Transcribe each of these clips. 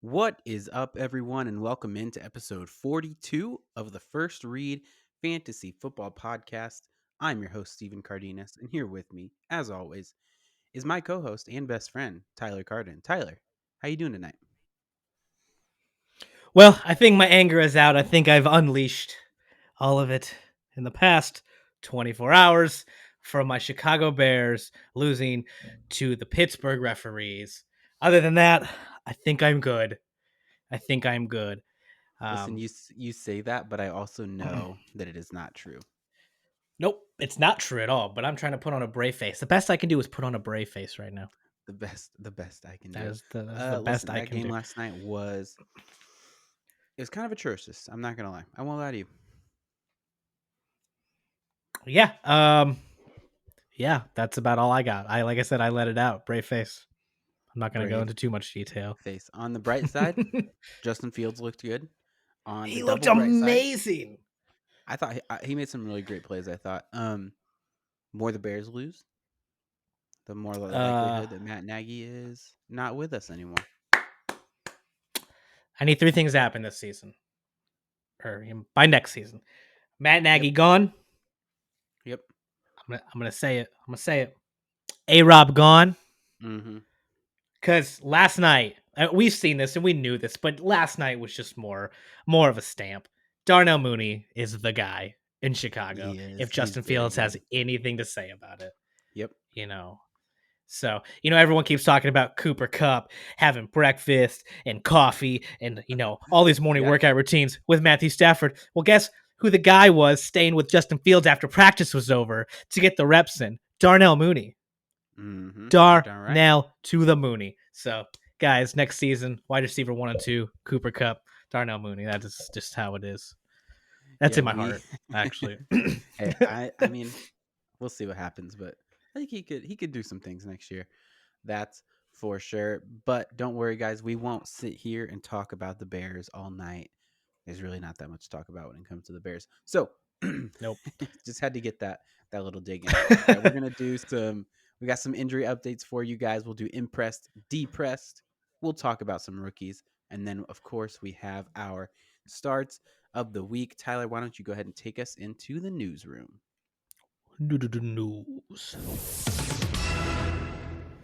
What is up, everyone, and welcome into episode 42 of the First Read Fantasy Football Podcast. I'm your host, Stephen Cardenas, and here with me, as always, is my co-host and best friend, Tyler Carden. Tyler, how you doing tonight? Well, I think my anger is out. I think I've unleashed all of it in the past 24 hours from my Chicago Bears losing to the Pittsburgh referees. Other than that, I think I'm good. I think I'm good. Listen, Um, you say that, but I also know that it is not true. nope, it's not true at all, but I'm trying to put on a brave face. The best I can do is put on a brave face right now. The best I can That do. is the best Listen, I that can game do. last night it was kind of atrocious. I'm not gonna lie. I won't lie to you. Yeah. Yeah, that's about all I got. Like I said, I let it out. Brave face. I'm not going to go Brave into too much detail. face. On the bright side, Justin Fields looked good. On the He looked double bright side, amazing. I thought he made some really great plays. I thought, more the Bears lose, the more the Uh, likelihood that Matt Nagy is not with us anymore. I need three things to happen this season, or by next season. Matt Yep, Nagy gone. yep. I'm gonna say it. I'm gonna say it. A Rob gone. Mm-hmm. Because last night we've seen this and we knew this, but last night was just more of a stamp. Darnell Mooney is the guy in Chicago. He is. If He's Justin very Fields has good. anything to say about it, Yep. you know. So, everyone keeps talking about Cooper Cup having breakfast and coffee and, all these morning Yeah. workout routines with Matthew Stafford. Well, guess who the guy was staying with Justin Fields after practice was over to get the reps in? Darnell Mooney. Mm-hmm. You're darn right. Darnell to the Mooney. So, guys, next season, wide receiver 1 and 2, Cooper Cup, Darnell Mooney. That is just how it is. That's Yeah, in my we. heart, actually. Hey, I mean, we'll see what happens, but I think he could do some things next year. That's for sure. But don't worry, guys. We won't sit here and talk about the Bears all night. There's really not that much to talk about when it comes to the Bears. So Nope. just had to get that little dig in. All right, we're gonna do some. We got some injury updates for you guys. We'll do impressed, depressed. We'll talk about some rookies, and then of course we have our starts of the week. Tyler, why don't you go ahead and take us into the newsroom? News.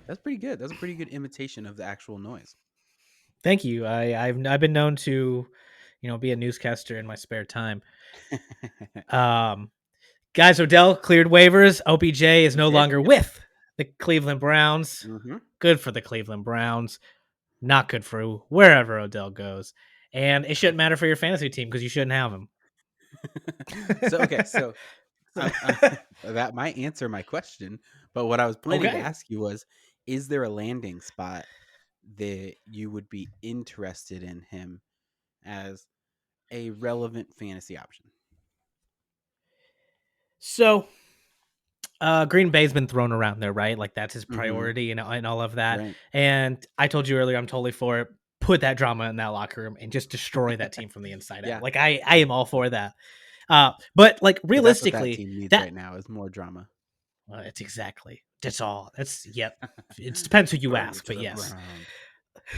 That's pretty good. That's a pretty good imitation of the actual noise. Thank you. I've been known to, be a newscaster in my spare time. Um, Guys, Odell cleared waivers. OBJ is He no did. longer Yep. with the Cleveland Browns. Mm-hmm. Good for the Cleveland Browns. Not good for wherever Odell goes. And it shouldn't matter for your fantasy team because you shouldn't have him. So okay, so that might answer my question, but what I was planning to Okay. ask you was, is there a landing spot that you would be interested in him as a relevant fantasy option? So Green Bay's been thrown around there, right? Like that's his Mm-hmm. priority and all of that. Right. And I told you earlier, I'm totally for it. Put that drama in that locker room and just destroy that team from the inside out. Yeah, Like I am all for that. But like because that's what that realistically, team needs that right now is more drama. it's exactly that's all. That's yep. It depends who you Burn you ask, to but the yes,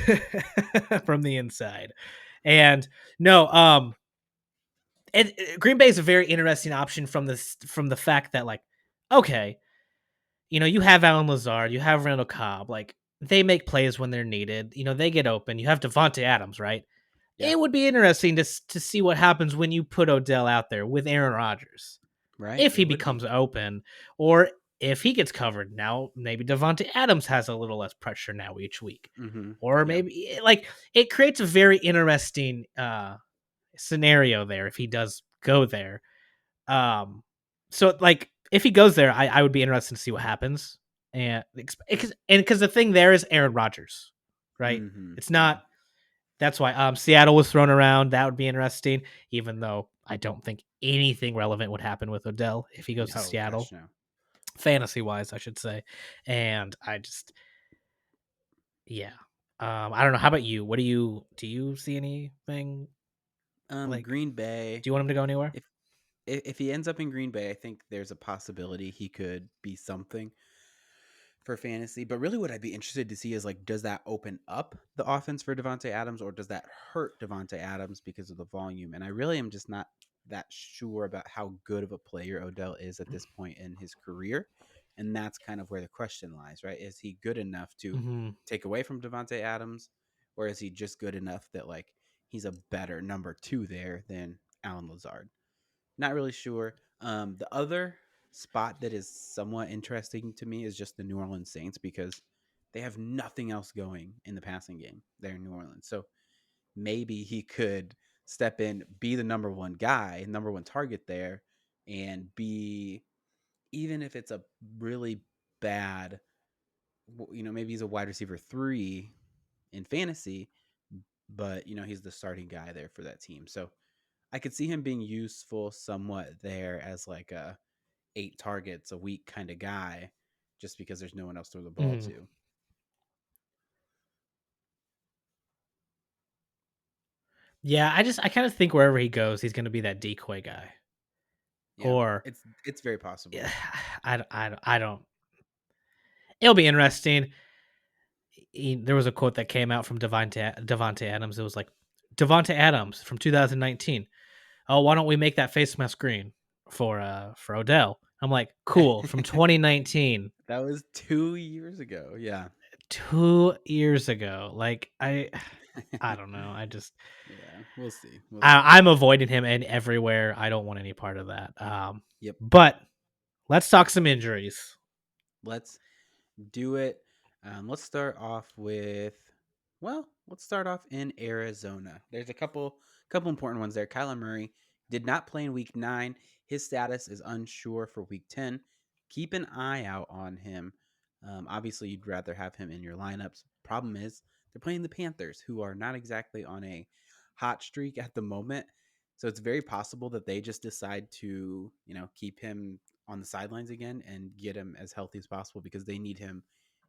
ground. from the inside. And no, Green Bay is a very interesting option from the fact that like, okay, you have Alan Lazard, you have Randall Cobb, like they make plays when they're needed. They get open. You have Devonte Adams, right? Yeah. It would be interesting to see what happens when you put Odell out there with Aaron Rodgers. Right. If It he would be. becomes open, or if he gets covered now, maybe Devonte Adams has a little less pressure now each week, Mm-hmm. or Yep. maybe like it creates a very interesting scenario there if he does go there. Um, so like if he goes there, I would be interested to see what happens, and because the thing there is Aaron Rodgers, right? Mm-hmm. It's Yeah. not. That's why Seattle was thrown around. That would be interesting, even though I don't think anything relevant would happen with Odell if he goes to No, gosh, Seattle, no. fantasy wise, I should say. And I just, yeah, I don't know. How about you? What do you see anything like? Green Bay. Do you want him to go anywhere? If if he ends up in Green Bay, I think there's a possibility he could be something. for fantasy. But really, what I'd be interested to see is like, does that open up the offense for Devonte Adams, or does that hurt Devonte Adams because of the volume? And I really am just not that sure about how good of a player Odell is at this point in his career. And that's kind of where the question lies, right? Is he good enough to Hmm. take away from Devonte Adams, or is he just good enough that like he's a better number two there than Alan Lazard? Not really sure. The other spot that is somewhat interesting to me is just the New Orleans Saints because they have nothing else going in the passing game there in New Orleans. So maybe he could step in, be the number one guy, number one target there, and be, even if it's a really bad, maybe he's a wide receiver three in fantasy, but he's the starting guy there for that team. So I could see him being useful somewhat there as like a 8 targets a week kind of guy, just because there's no one else to throw the ball Hmm. to. Yeah, I kind of think wherever he goes, he's going to be that decoy guy. Yeah, Or it's very possible. yeah, I don't. It'll be interesting. There was a quote that came out from Devonte Adams. It was like Devonte Adams from 2019. Oh, why don't we make that face mask green for Odell? I'm like, cool. From 2019, That was 2 years ago. Yeah. 2 years ago. Like I don't know. Yeah, we'll see. We'll see. I'm avoiding him and everywhere. I don't want any part of that. Yep. But let's talk some injuries. Let's do it. Let's start off with, well, let's start off in Arizona. There's a couple important ones there. Kyla Murray did not play in week 9. His status is unsure for week 10. Keep an eye out on him. Obviously, you'd rather have him in your lineups. Problem is, they're playing the Panthers, who are not exactly on a hot streak at the moment. So it's very possible that they just decide to, keep him on the sidelines again and get him as healthy as possible because they need him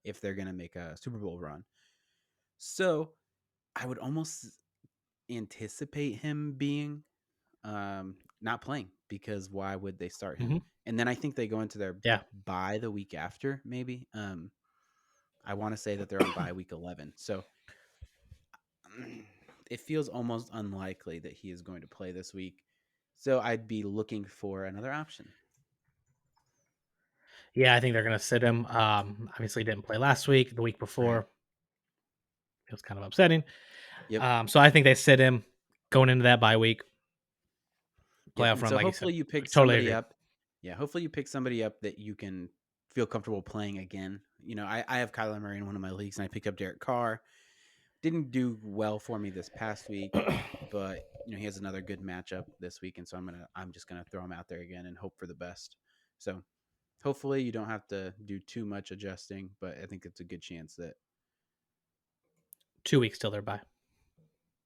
if they're going to make a Super Bowl run. So I would almost anticipate him being not playing, because why would they start him? Hmm. And then I think they go into their Yeah. bye the week after, maybe. I want to say that they're on bye week 11. So it feels almost unlikely that he is going to play this week. So I'd be looking for another option. Yeah, I think they're gonna sit him. Obviously didn't play last week, the week Right. before. It was kind of upsetting. Yep. So I think they sit him going into that bye week, Yep. playoff And run, so like you said. hopefully you pick Totally somebody agree. up. Yeah. Hopefully you pick somebody up that you can feel comfortable playing again. I have Kyler Murray in one of my leagues and I picked up Derek Carr. Didn't do well for me this past week, but he has another good matchup this week. And so I'm just going to throw him out there again and hope for the best. So hopefully you don't have to do too much adjusting, but I think it's a good chance that 2 weeks till they're bye.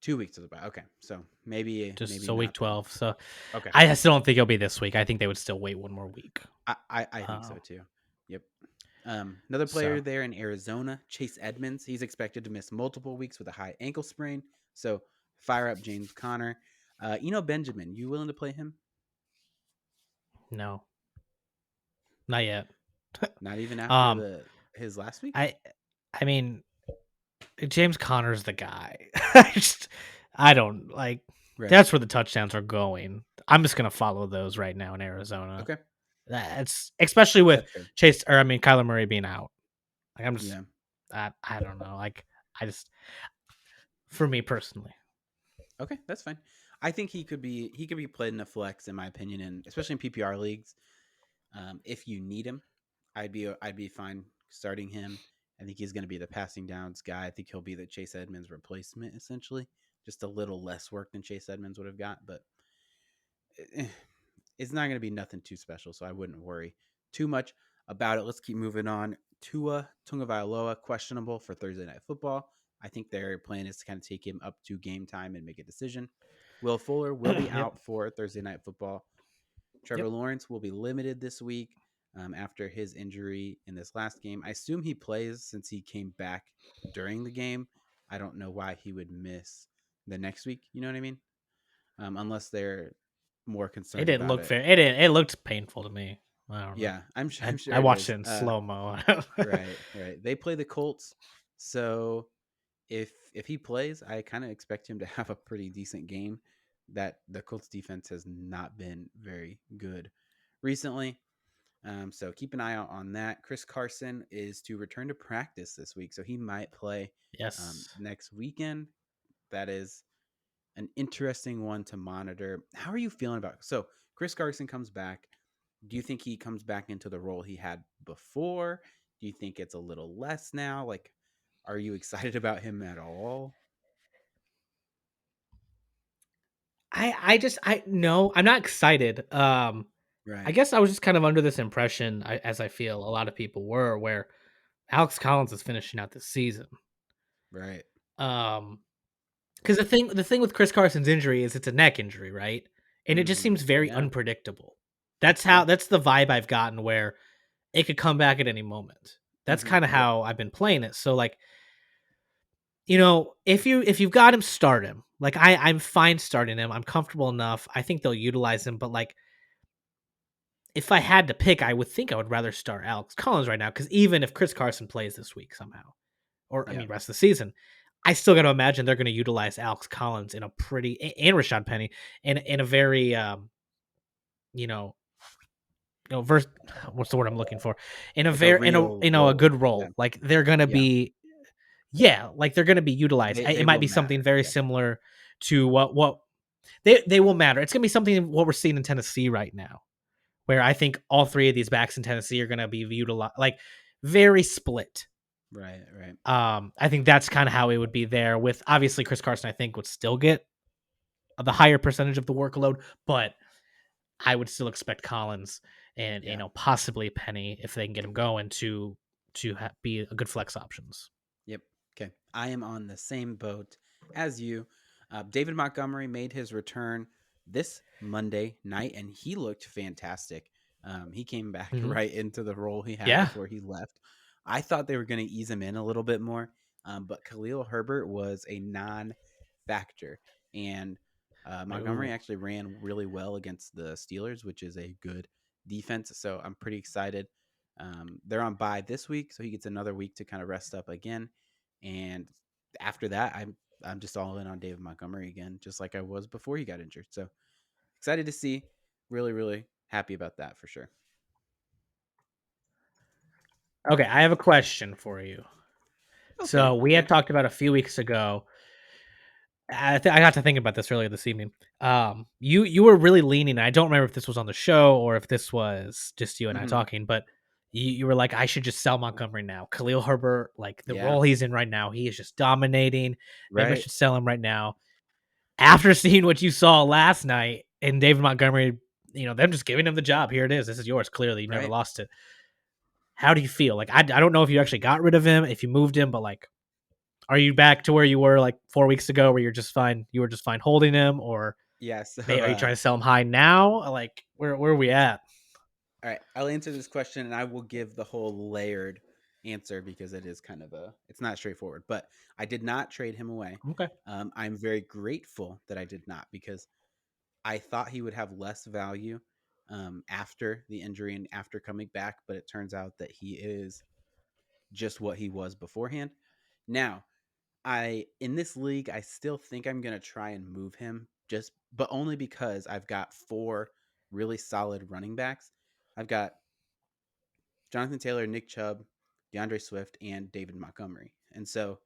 2 weeks to the bye. Okay. So maybe, Just maybe so week not then. 12. So Okay. I still don't think it'll be this week. I think they would still wait one more week. I think Uh, so too. Yep. Another player so there in Arizona, Chase Edmonds. He's expected to miss multiple weeks with a high ankle sprain. So fire up James Conner. Benjamin, you willing to play him? no, not yet. Not even after um, the his last week? I I mean James Conner's the guy. I don't like. Right. That's where the touchdowns are going. I'm just gonna follow those right now in Arizona. Okay. That's especially with That's fair. Kyler Murray being out. Like I'm just Yeah. I don't know. Like I just for me personally. Okay, that's fine. I think he could be played in a flex in my opinion, and especially in PPR leagues. If you need him, I'd be fine starting him. I think he's going to be the passing downs guy. I think he'll be the Chase Edmonds replacement essentially. Just a little less work than Chase Edmonds would have got, but eh, it's not going to be nothing too special, so I wouldn't worry too much about it. Let's keep moving on. Tua Tungavayaloa questionable for Thursday Night Football. I think their plan is to kind of take him up to game time and make a decision. Will Fuller will be Yep. out for Thursday Night Football. Trevor Yep. Lawrence will be limited this week after his injury in this last game. I assume he plays since he came back during the game. I don't know why he would miss the next week. You know what I mean? Unless they're more It concerned didn't about look it. fair. It looked painful to me. I don't know. Yeah, I'm sure I it watched it is. in slow mo. Right, right. They play the Colts, so if he plays, I kind of expect him to have a pretty decent game. That the Colts defense has not been very good recently. So keep an eye out on that. Chris Carson is to return to practice this week, so he might play Yes. next weekend. That is an interesting one to monitor. How are you feeling about it? So Chris Carson comes back. Do you think he comes back into the role he had before? Do you think it's a little less now? Like, are you excited about him at all? I no, I'm not excited. I Right, guess I was just kind of under this impression, as I feel a lot of people were, where Alex Collins is finishing out this season. right. Um, because the thing with Chris Carson's injury is it's a neck injury, right? And it just Mm-hmm. seems very Yeah, unpredictable. yeah. That's the vibe I've gotten where it could come back at any moment. That's Mm-hmm. kind of Yep. how I've been playing it. So like, if you've got him, start him. Like I'm fine starting him. I'm comfortable enough. I think they'll utilize him, but like if I had to pick, I would think I would rather start Alex Collins right now because even if Chris Carson plays this week somehow, or I Yeah. mean rest of the season, I still got to imagine they're going to utilize Alex Collins in a and Rashad Penny in a very you know verse what's the word I'm looking for, in a Like a very real a role. good Yeah. role. Like they're going to Yeah. be like they're going to be utilized. They It they might will be something matter. very Yeah. similar to what they will matter. It's going to be something what we're seeing in Tennessee right now, where I think all three of these backs in Tennessee are going to be utilized like very split. Right. Right. I think that's kind of how it would be there. With obviously Chris Carson, I think would still get the higher percentage of the workload, but I would still expect Collins and Yeah. possibly Penny if they can get him going to be a good flex options. Yep. Okay. I am on the same boat as you. David Montgomery made his return this Monday night, and he looked fantastic. He came back Mhm. right into the role he had Yeah. before he left. I thought they were going to ease him in a little bit more, but Khalil Herbert was a non-factor, and Montgomery Ooh. actually ran really well against the Steelers, which is a good defense. So I'm pretty excited. They're on bye this week, so he gets another week to kind of rest up again. And after that, I'm just all in on David Montgomery again, just like I was before he got injured. So excited to see. Really, really happy about that for sure. Okay, I have a question for you. Okay, So we okay. had talked about a few weeks ago. I got to think about this earlier this evening. You were really leaning. I don't remember if this was on the show or if this was just you and I Hmm. talking, but you were like, I should just sell Montgomery now. Khalil Herbert, like the Yeah, role he's in right now, he is just dominating. Maybe I right. should sell him right now. After seeing what you saw last night and David Montgomery, them just giving him the job. Here it is. This is yours. Clearly, you never Right. lost it. How do you feel? Like I don't know if you actually got rid of him, if you moved him, but like are you back to where you were like 4 weeks ago where you're just fine you were just fine holding him, or Yeah. So, are you trying to sell him high now? Like where are we at? all right, I'll answer this question and I will give the whole layered answer because it is kind of it's not straightforward. But I did not trade him away. Okay. I'm very grateful that I did not because I thought he would have less value after the injury and after coming back, but it turns out that he is just what he was beforehand. Now, I in this league, I still think I'm gonna try and move him, just but only because I've got four really solid running backs. I've got Jonathan Taylor, Nick Chubb, DeAndre Swift, and David Montgomery, and so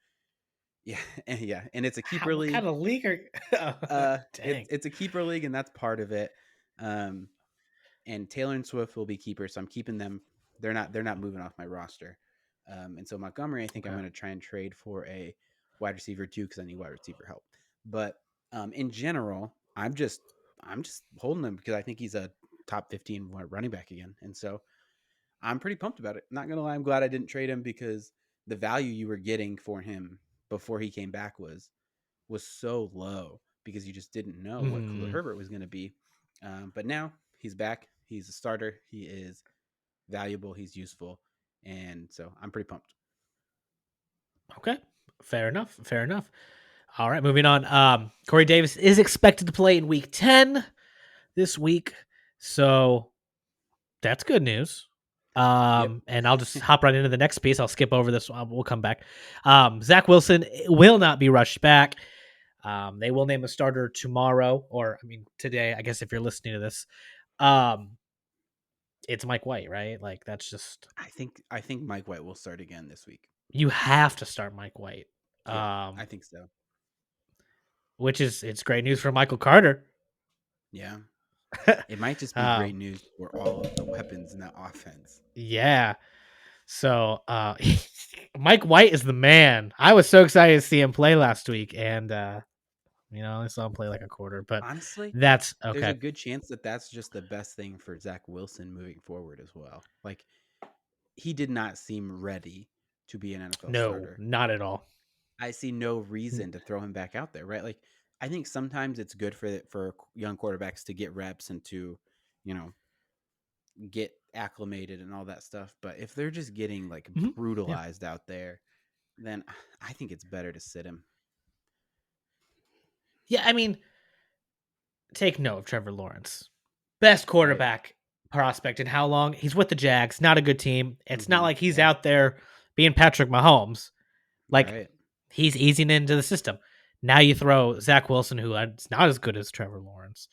yeah, and it's a keeper What kind league. of league are It's dang. it's a keeper league, and that's part of it. Um, and Taylor and Swift will be keepers, so I'm keeping them. They're not moving off my roster. And so Montgomery, I think I'm Okay. going to try and trade for a wide receiver too because I need wide receiver help. But in general, I'm just holding him because I think he's a top 15 running back again, and so I'm pretty pumped about it. Not gonna lie, I'm glad I didn't trade him because the value you were getting for him before he came back was so low because you just didn't know what Khalil Hmm. Herbert was going to be. But now he's back. He's a starter. He is valuable. He's useful, and so I'm pretty pumped. Okay. Fair enough. Fair enough. All right, moving on. Corey Davis is expected to play in week 10 this week. So That's good news. Yep. And I'll just hop right into the next piece. I'll skip over this one. We'll come back. Zack Wilson will not be rushed back. They will name a starter tomorrow, or I mean today, I guess if you're listening to this. It's Mike White, right? Like that's just I think Mike White will start again this week. you have to start Mike White. Yeah, I think so. Which is it's great news for Michael Carter. Yeah. It might just be great news for all of the weapons in that offense. Yeah. So Mike White is the man. I was so excited to see him play last week, and I saw him play like a quarter. But Honestly, that's there's a okay. good chance that that's just the best thing for Zack Wilson moving forward as well. Like he did not seem ready to be an NFL No, starter. not at all. I see no reason to throw him back out there, right? Like I think sometimes it's good for young quarterbacks to get reps and to, you know, get acclimated and all that stuff. But if they're just getting like Yeah. brutalized out there, then I think it's better to sit him. Yeah, I mean, take note of Trevor Lawrence. Best quarterback prospect in how long? He's with the Jags, not a good team. It's not like he's out there being Patrick Mahomes. Like he's easing into the system. Now you throw Zack Wilson, who is not as good as Trevor Lawrence,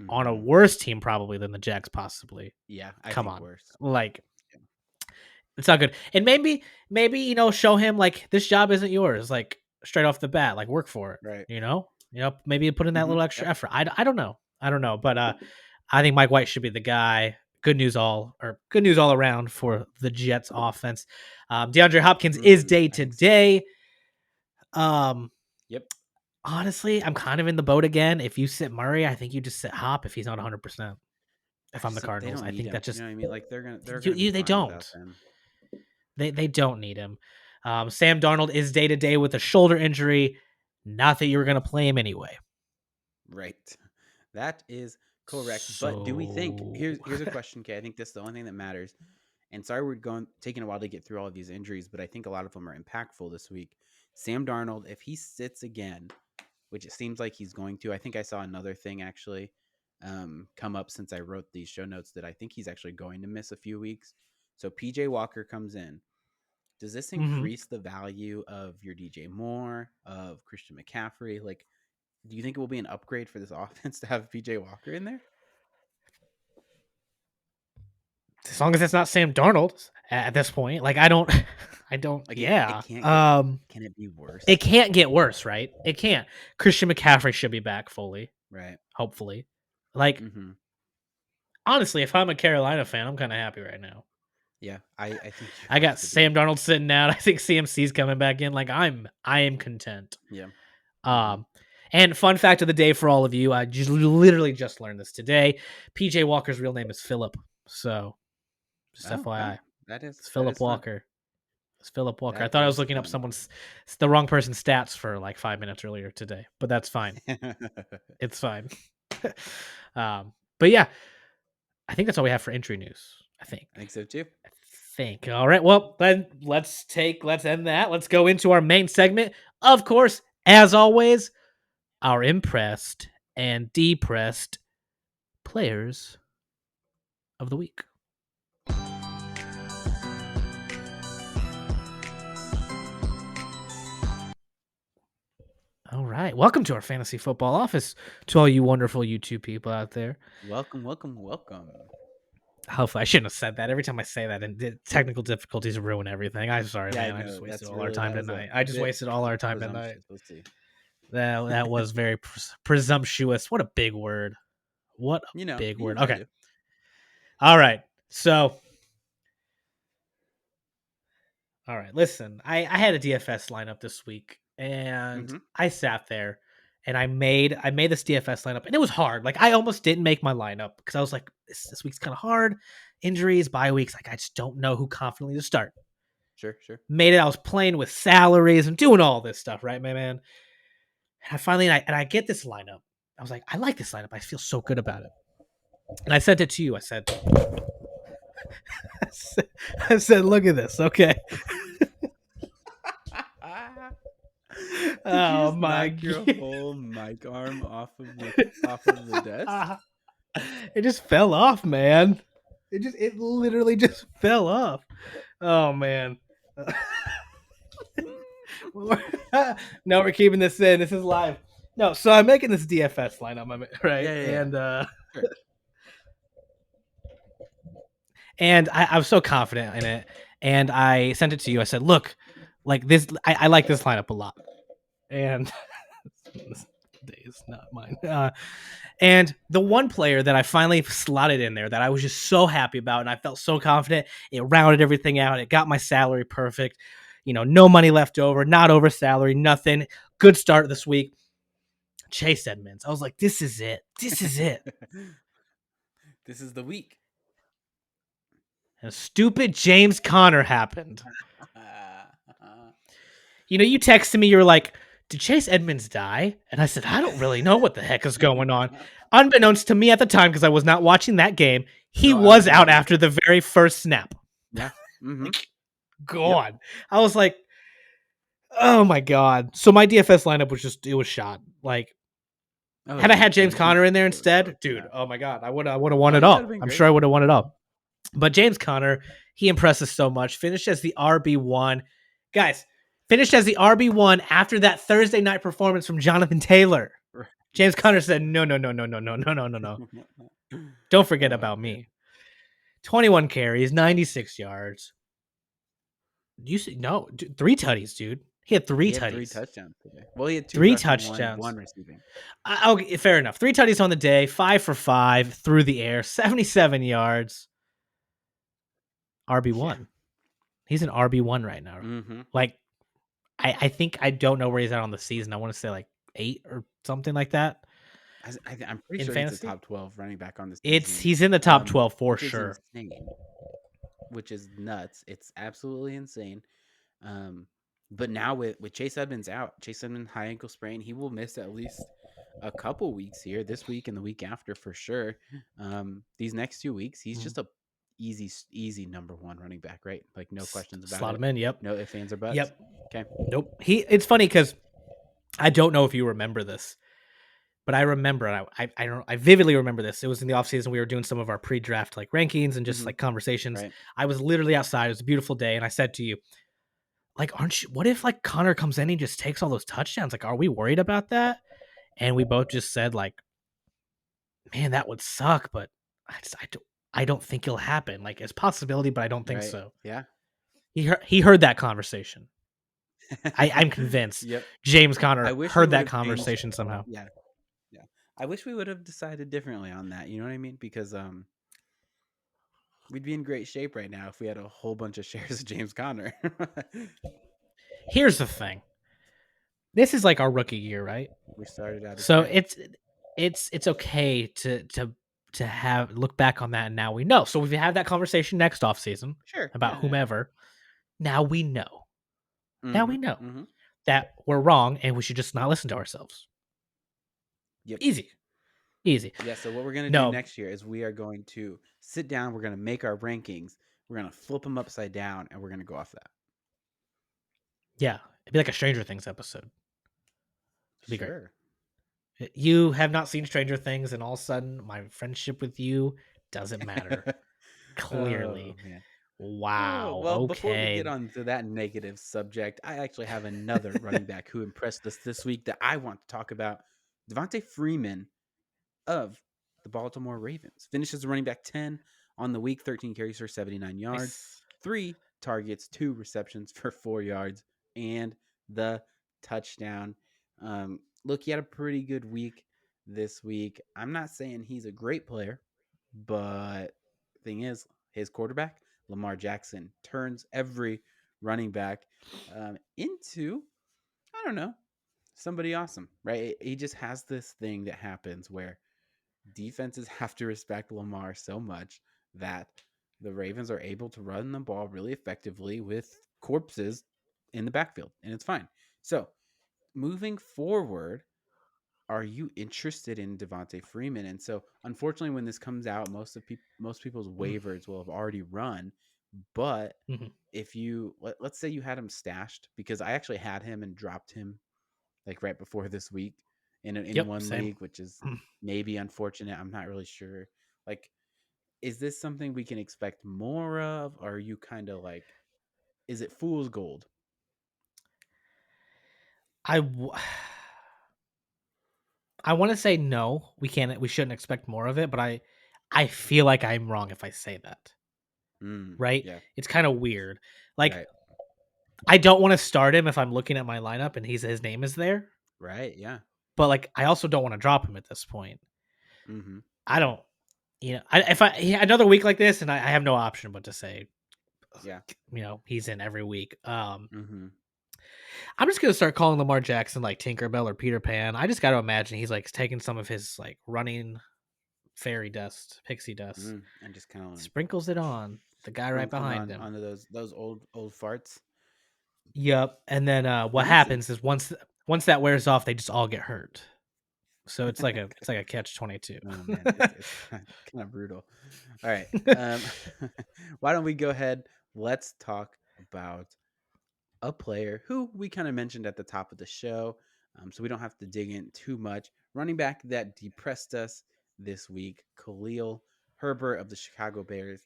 on a worse team probably than the Jags possibly. Yeah, Come on. worse. Like it's not good. And maybe show him like this job isn't yours, like straight off the bat, like work for it. Right. Maybe put in that little extra effort. I don't know. But I think Mike White should be the guy. Good news all around for the Jets offense. DeAndre Hopkins is day to day. Yep. Honestly, I'm kind of in the boat again. If you sit Murray, I think you just sit Hop if he's not 100%. If I'm the Cardinals, I think that just you know what I mean. Like they're gonna they don't. They don't need him. Sam Darnold is day to day with a shoulder injury. Not that you were going to play him anyway. Right. That is correct. But do we think here's a question, okay? I think this is the only thing that matters. And sorry we're taking a while to get through all of these injuries, but I think a lot of them are impactful this week. Sam Darnold, if he sits again, which it seems like he's going to, I think I saw another thing actually come up since I wrote these show notes that I think he's actually going to miss a few weeks. So PJ Walker comes in. Does this increase the value of your DJ Moore, of Christian McCaffrey? Like, do you think it will be an upgrade for this offense to have PJ Walker in there? As long as it's not Sam Darnold at this point, like I don't. Like yeah. Can it be worse? It can't get worse, right? It can't. Christian McCaffrey should be back fully, right? Hopefully. Like, honestly, if I'm a Carolina fan, I'm kind of happy right now. Yeah, I think I got Sam Darnold sitting out. I think CMC's coming back in. Like I am content. Yeah. And fun fact of the day for all of you, I literally just learned this today. PJ Walker's real name is Philip. So, just FYI, it's Philip Walker. It's Philip Walker. I thought I was looking up the wrong person's stats for like 5 minutes earlier today, but that's fine. It's fine. But yeah, I think that's all we have for injury news. I think so too. All right. Well, then let's end that. Let's go into our main segment. Of course, as always, our impressed and depressed players of the week. All right. Welcome to our fantasy football office to all you wonderful YouTube people out there. Welcome. Hopefully, I shouldn't have said that. Every time I say that, and the technical difficulties ruin everything. I'm sorry, man. I just wasted all our time tonight. That was very presumptuous. What a big word. Big word. Okay. All right. So, all right. Listen, I had a DFS lineup this week, and I sat there and I made this DFS lineup, and it was hard. Like I almost didn't make my lineup because I was like, this week's kind of hard. Injuries, bye weeks. Like I just don't know who confidently to start. Sure. Made it. I was playing with salaries and doing all this stuff, right, my man? And I finally I get this lineup. I was like, I like this lineup. I feel so good about it. And I sent it to you. I said, look at this. Okay. Oh my god! Your whole mic arm off of the desk. It just fell off, man. It literally just fell off. Oh man. No, we're keeping this in. This is live. No, so I'm making this DFS lineup, right? Yeah, yeah, yeah. Sure. And I was so confident in it, and I sent it to you. I said, "Look, like this, I like this lineup a lot." And this day is not mine. And the one player that I finally slotted in there that I was just so happy about, and I felt so confident, it rounded everything out. It got my salary perfect. No money left over, not over salary, nothing. Good start this week. Chase Edmonds. I was like, this is it. This is it. This is the week. And stupid James Conner happened. You texted me, you were like, did Chase Edmonds die? And I said, I don't really know what the heck is going on. Unbeknownst to me at the time, because I was not watching that game, he was out after the very first snap. Yeah. Mm-hmm. Gone. Yep. I was like, oh my God. So my DFS lineup was shot. Like, had I had James Conner in there instead, dude, oh my God, I would have won it all. I'm sure I would have won it all. But James Conner, he impresses so much. Finished as the RB1. Guys, finished as the RB1 after that Thursday night performance from Jonathan Taylor. James Conner said, no. Don't forget about me. 21 carries, 96 yards. You see, no, 3 tutties, dude. He had 3 tutties. 3 touchdowns today. Well, he had 2 3 touchdowns. One receiving. Okay, fair enough. 3 tutties on the day, 5 for 5 through the air, 77 yards. RB1. Yeah. He's an RB1 right now. Mm-hmm. Like, I think I don't know where he's at on the season. I want to say like 8 or something like that. I'm pretty sure he's a top 12 running back on the season. He's in the top 12 for sure. Which is nuts. It's absolutely insane. But now with Chase Edmonds out, Chase Edmonds high ankle sprain, he will miss at least a couple weeks here, this week and the week after for sure. These next 2 weeks, he's just a easy number 1 running back, right? Like no questions about it. Slot him in, yep. No ifs, ands, or buts. Yep. Okay. Nope. It's funny because I don't know if you remember this, but I remember, and I vividly remember this. It was in the offseason. We were doing some of our pre-draft like rankings and just like conversations. Right. I was literally outside. It was a beautiful day, and I said to you, like, what if like Conner comes in and just takes all those touchdowns? Like, are we worried about that? And we both just said, like, man, that would suck, but I don't think it'll happen. Like, it's a possibility, but I don't think so. Yeah. He heard that conversation. I'm convinced. Yep. James Conner heard that conversation somehow. Yeah. I wish we would have decided differently on that. You know what I mean? Because we'd be in great shape right now if we had a whole bunch of shares of James Conner. Here's the thing. This is like our rookie year, right? We started out. So it's okay to have look back on that, and now we know. So if we have that conversation next offseason, sure, about whomever, now we know. Mm-hmm. Now we know that we're wrong, and we should just not listen to ourselves. Yep. Easy. Yeah, so what we're going to do next year is we are going to sit down, we're going to make our rankings, we're going to flip them upside down, and we're going to go off that. Yeah, it'd be like a Stranger Things episode. It'd be sure. Great. You have not seen Stranger Things, and all of a sudden, my friendship with you doesn't matter. Clearly. Oh, man. Wow. Well, okay. Before we get on to that negative subject, I actually have another running back who impressed us this week that I want to talk about. Devante Freeman of the Baltimore Ravens finishes the running back 10 on the week, 13 carries for 79 yards, nice. 3 targets, 2 receptions for 4 yards, and the touchdown. Look, he had a pretty good week this week. I'm not saying he's a great player, but the thing is, his quarterback, Lamar Jackson, turns every running back into, I don't know, somebody awesome, right? He just has this thing that happens where defenses have to respect Lamar so much that the Ravens are able to run the ball really effectively with corpses in the backfield, and it's fine. So, moving forward, are you interested in Devante Freeman? And so, unfortunately, when this comes out, most people's waivers will have already run. But if you let's say you had him stashed, because I actually had him and dropped him like right before this week in one league, which is maybe unfortunate. I'm not really sure. Like, is this something we can expect more of? Or are you kind of like, is it fool's gold? I w- I want to say no. We shouldn't expect more of it, but I feel like I'm wrong if I say that. Right? Yeah. It's kind of weird. Like Right. I don't want to start him if I'm looking at my lineup and his name is there, Right. Yeah. but like I also don't want to drop him at this point. Mm-hmm. I don't, if another week like this and I have no option but to say, Yeah. he's in every week. Mm-hmm. I'm just gonna start calling Lamar Jackson like Tinkerbell or Peter Pan. I just got to imagine he's like taking some of his like running fairy dust, pixie dust, And just kind of like sprinkles it on the guy right sprinkling behind on him. onto those old farts. Yep. And then what Honestly, happens is once that wears off, they just all get hurt. So it's like a catch-22. oh man, it's kind of brutal. All right, why don't we go ahead? Let's talk about a player who we kind of mentioned at the top of the show, so we don't have to dig in too much. Running back that depressed us this week, Khalil Herbert of the Chicago Bears.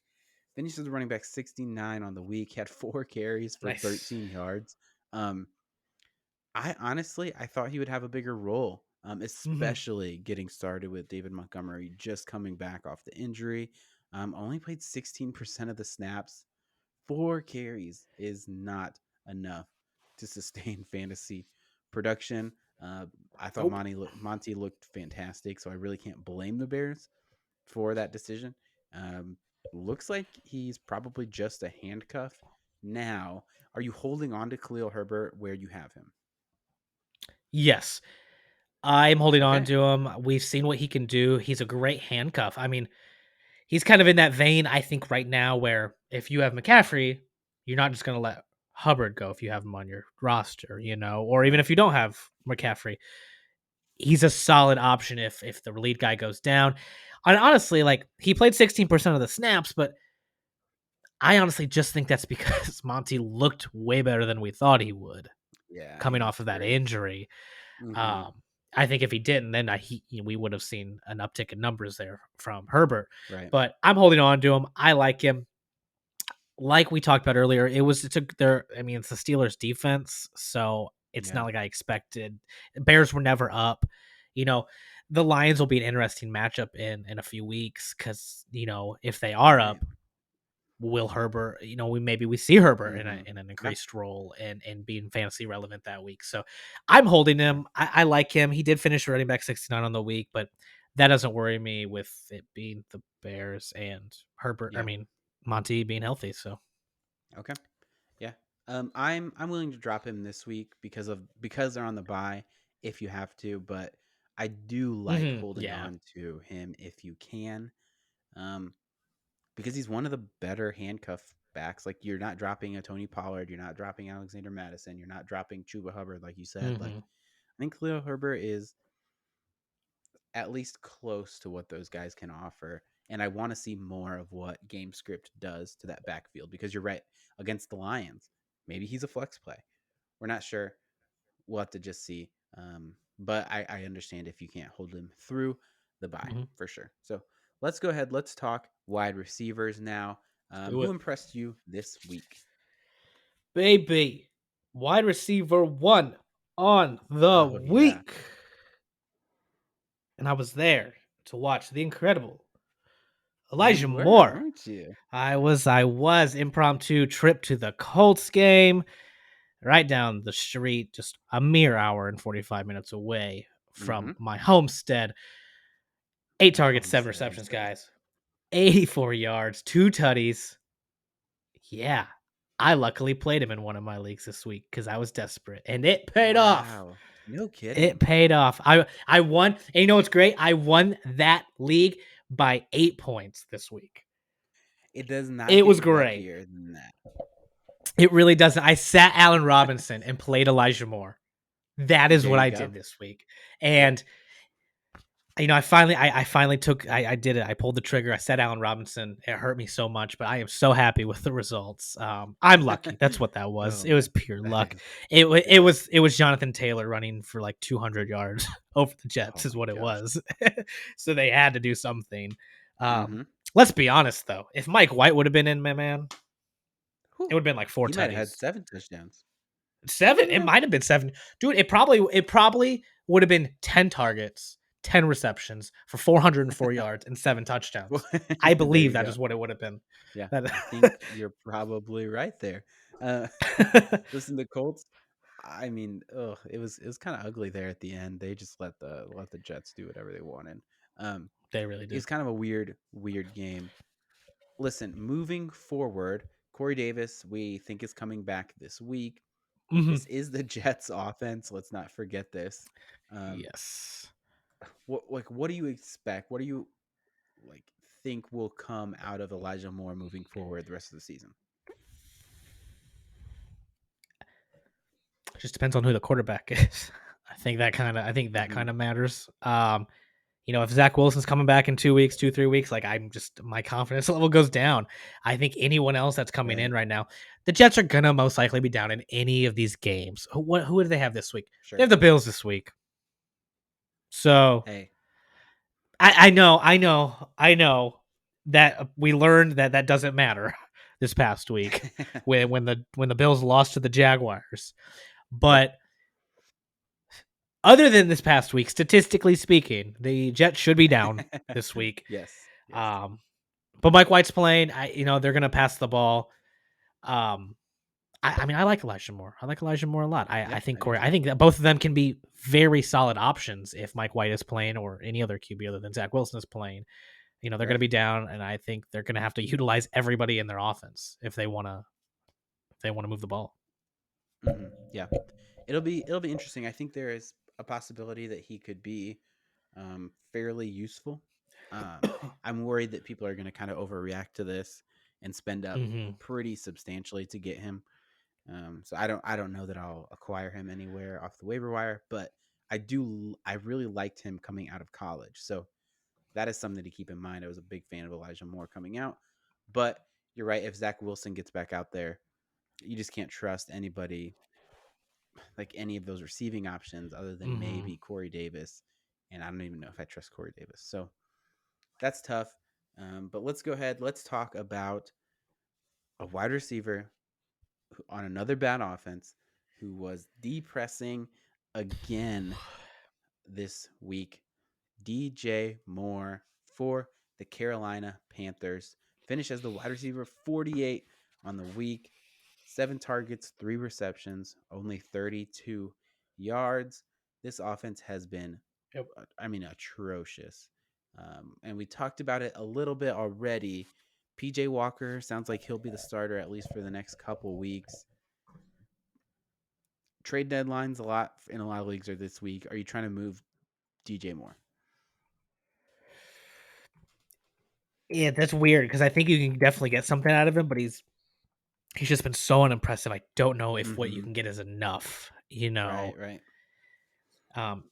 Finishes the running back 69 on the week. Had 4 carries for Nice. 13 yards. Um, I thought he would have a bigger role, Hmm. especially getting started with David Montgomery just coming back off the injury. Only played 16% of the snaps. 4 carries is not enough to sustain fantasy production. Uh, I thought Nope. Monty looked fantastic, so I really can't blame the Bears for that decision. Um, Looks like he's probably just a handcuff now. Are you holding on to Khalil Herbert where you have him? Yes. I'm holding on Okay. to him. We've seen what he can do. He's a great handcuff. I mean, he's kind of in that vein, I think, right now where if you have McCaffrey, you're not just going to let Hubbard go if you have him on your roster, or even Right. if you don't have McCaffrey. He's a solid option if the lead guy goes down. And honestly, like he played 16% of the snaps, but I honestly just think that's because Monty looked way better than we thought he would Yeah, he coming off looked of that great. injury. Hmm. Um, I think if he didn't, then we would have seen an uptick in numbers there from Herbert. Right. But I'm holding on to him. I like him. Like we talked about earlier, it's the Steelers defense, so it's Yeah. not like I expected. Bears were never up. You know, the Lions will be an interesting matchup in a few weeks because if they are Right. up, will Herbert, we see Herbert in Hmm. an Yeah. increased role and being fantasy relevant that week. So I'm holding Yeah. him. I like him. He did finish running back 69 on the week, but that doesn't worry me with it being the Bears and Herbert. I Yeah. mean Monty being healthy. So. Okay. Yeah. I'm willing to drop him this week because they're on the bye if you have to, but I do like holding Yeah. on to him if you can. Um, because he's one of the better handcuff backs. Like you're not dropping a Tony Pollard, you're not dropping Alexander Madison, you're not dropping Chuba Hubbard, like you said. Like Hmm. I think Khalil Herbert is at least close to what those guys can offer. And I want to see more of what game script does to that backfield because you're right against the Lions. Maybe he's a flex play. We're not sure. We'll have to just see. But I understand if you can't hold him through the bye Hmm. for sure. So let's go ahead. Let's talk wide receivers now. Do Who it. impressed you this week? Baby. Wide receiver one on the Oh, yeah. week. And I was there to watch the incredible Elijah You were, Moore. weren't you? I was impromptu trip to the Colts game right down the street, just a mere hour and 45 minutes away Mm-hmm. from my homestead. 8 Your targets, 7 homestead, receptions, homestead. guys. 84 yards, 2 tutties. Yeah. I luckily played him in one of my leagues this week because I was desperate and it paid off. Wow. No It kidding. paid off. I won. And you know what's great? I won that league by 8 points this week. It does not It get was great. luckier than that. It really doesn't. I sat Allen Robinson and played Elijah Moore. That is There what you I go. did this week. Yep. And I finally took I did it. I pulled the trigger. I said Allen Robinson. It hurt me so much, but I am so happy with the results. I'm lucky. That's what that was. Oh It was man, pure that luck. is It yeah. was it was Jonathan Taylor running for like 200 yards over the Oh Jets is my what it gosh. was. So they had to do something. Um, Mm-hmm. Let's be honest though. If Mike White would have been in, my man, it Whew, would have been like 4 he might have had tutties. 7 touchdowns. I 7. don't It know. might have been 7. Dude, it probably would have been 10 targets, 10 receptions for 404 yards and 7 Well, touchdowns. I there believe you that go. is what it would have been. Yeah, That I think you're probably right there. Uh, listen, the Colts. I mean, it was kind of ugly there at the end. They just let the Jets do whatever they wanted. Um, they really it did. was kind of a weird game. Listen, moving forward, Corey Davis, we think is coming back this week. Mhm. This is the Jets' offense. Let's not forget this. Um, Yes. what do you expect? What do you like think will come out of Elijah Moore moving forward the rest of the season? Just depends on who the quarterback is. I think that Hmm. kind of matters. If Zack Wilson's coming back in 2 weeks, 2 3 weeks, like my confidence level goes down. I think anyone else that's coming in Right. right now, the Jets are gonna most likely be down in any of these games. Who do they have this week? They Sure. have the Bills this week. So Hey. I know that we learned that that doesn't matter this past week when the Bills lost to the Jaguars. Yep. But other than this past week, statistically speaking, the Jets should be down this week. Yes. Yes. Um, but Mike White's playing. They're gonna pass the ball. Um, I mean, I like Elijah Moore. I like Elijah Moore a lot. I Yeah, think I do Corey. too. I think that both of them can be very solid options if Mike White is playing or any other QB other than Zach Wilson is playing. They're going to Right. be down, and I think they're going to have to utilize everybody in their offense if they want to move the ball. Yeah. It'll be interesting. I think there is a possibility that he could be fairly useful. I'm worried that people are going to kind of overreact to this and spend up Hmm. pretty substantially to get him. So I don't know that I'll acquire him anywhere off the waiver wire, but I really liked him coming out of college. So that is something to keep in mind. I was a big fan of Elijah Moore coming out, but you're right. If Zach Wilson gets back out there, you just can't trust anybody like any of those receiving options other than Hmm. maybe Corey Davis. And I don't even know if I trust Corey Davis. So that's tough. But let's go ahead. Let's talk about a wide receiver on another bad offense who was depressing again this week. DJ Moore for the Carolina Panthers. Finished as the wide receiver 48 on the week. 7 targets, 3 receptions, only 32 yards. This offense has been, Yep. atrocious. And we talked about it a little bit already. PJ Walker sounds like he'll be the starter at least for the next couple weeks. Trade deadlines in a lot of leagues are this week. Are you trying to move DJ Moore? Yeah, that's weird because I think you can definitely get something out of him, but he's just been so unimpressive. I don't know if what you Mm-hmm. can get is enough. Right, right, Um,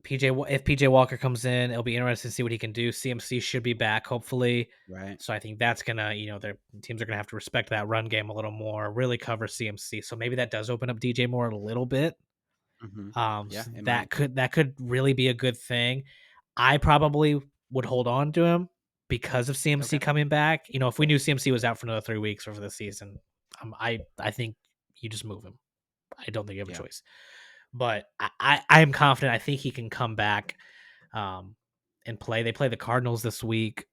if PJ Walker comes in, it'll be interesting to see what he can do. CMC should be back, hopefully. right. So I think that's gonna, their teams are gonna have to respect that run game a little more, really cover CMC. So maybe that does open up DJ Moore a little bit. Mm-hmm. Yeah, So it might. that could really be a good thing. I probably would hold on to him because of CMC Okay. coming back. If we knew CMC was out for another 3 weeks or for the season, I think you just move him. I don't think you have a Yeah. choice. But I am confident. I think he can come back um, and play. They play the Cardinals this week,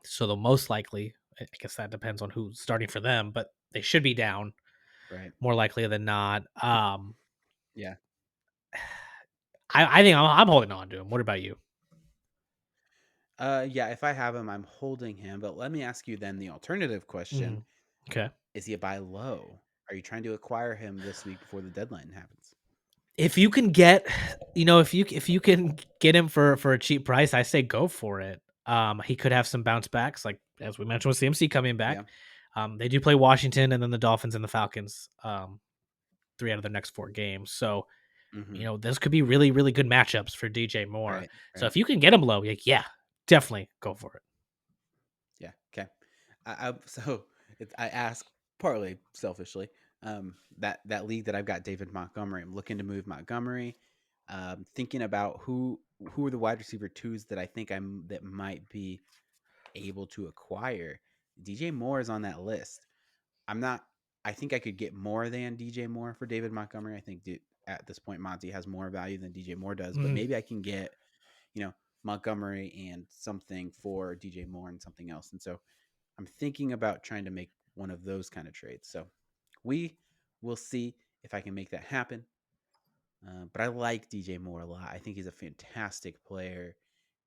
so they'll most likely. I guess that depends on who's starting for them, but they should be down Right. more likely than not. Yeah. I think I'm holding on to him. What about you? Yeah, if I have him, I'm holding him. But let me ask you then the alternative question. Mhm. Okay. Is he a buy low? Are you trying to acquire him this week before the deadline happens? If you can get, if you can get him for a cheap price, I say go for it. He could have some bounce backs, like as we mentioned with CMC coming Yeah. back. They do play Washington and then the Dolphins and the Falcons. 3 out of their next 4 games. So, Mm-hmm. this could be really, really good matchups for DJ Moore. Right. So Right. if you can get him low, like, yeah, definitely go for it. Yeah. Okay. So I ask partly selfishly. That league that I've got David Montgomery. I'm looking to move Montgomery. Thinking about who are the wide receiver twos that I think that might be able to acquire, DJ Moore is on that list. I'm not. I think I could get more than DJ Moore for David Montgomery. I think at this point Monty has more value than DJ Moore does, but Mhm. maybe I can get, Montgomery and something for DJ Moore and something else. And so I'm thinking about trying to make one of those kind of trades. So we will see if I can make that happen. But I like DJ Moore a lot. I think he's a fantastic player.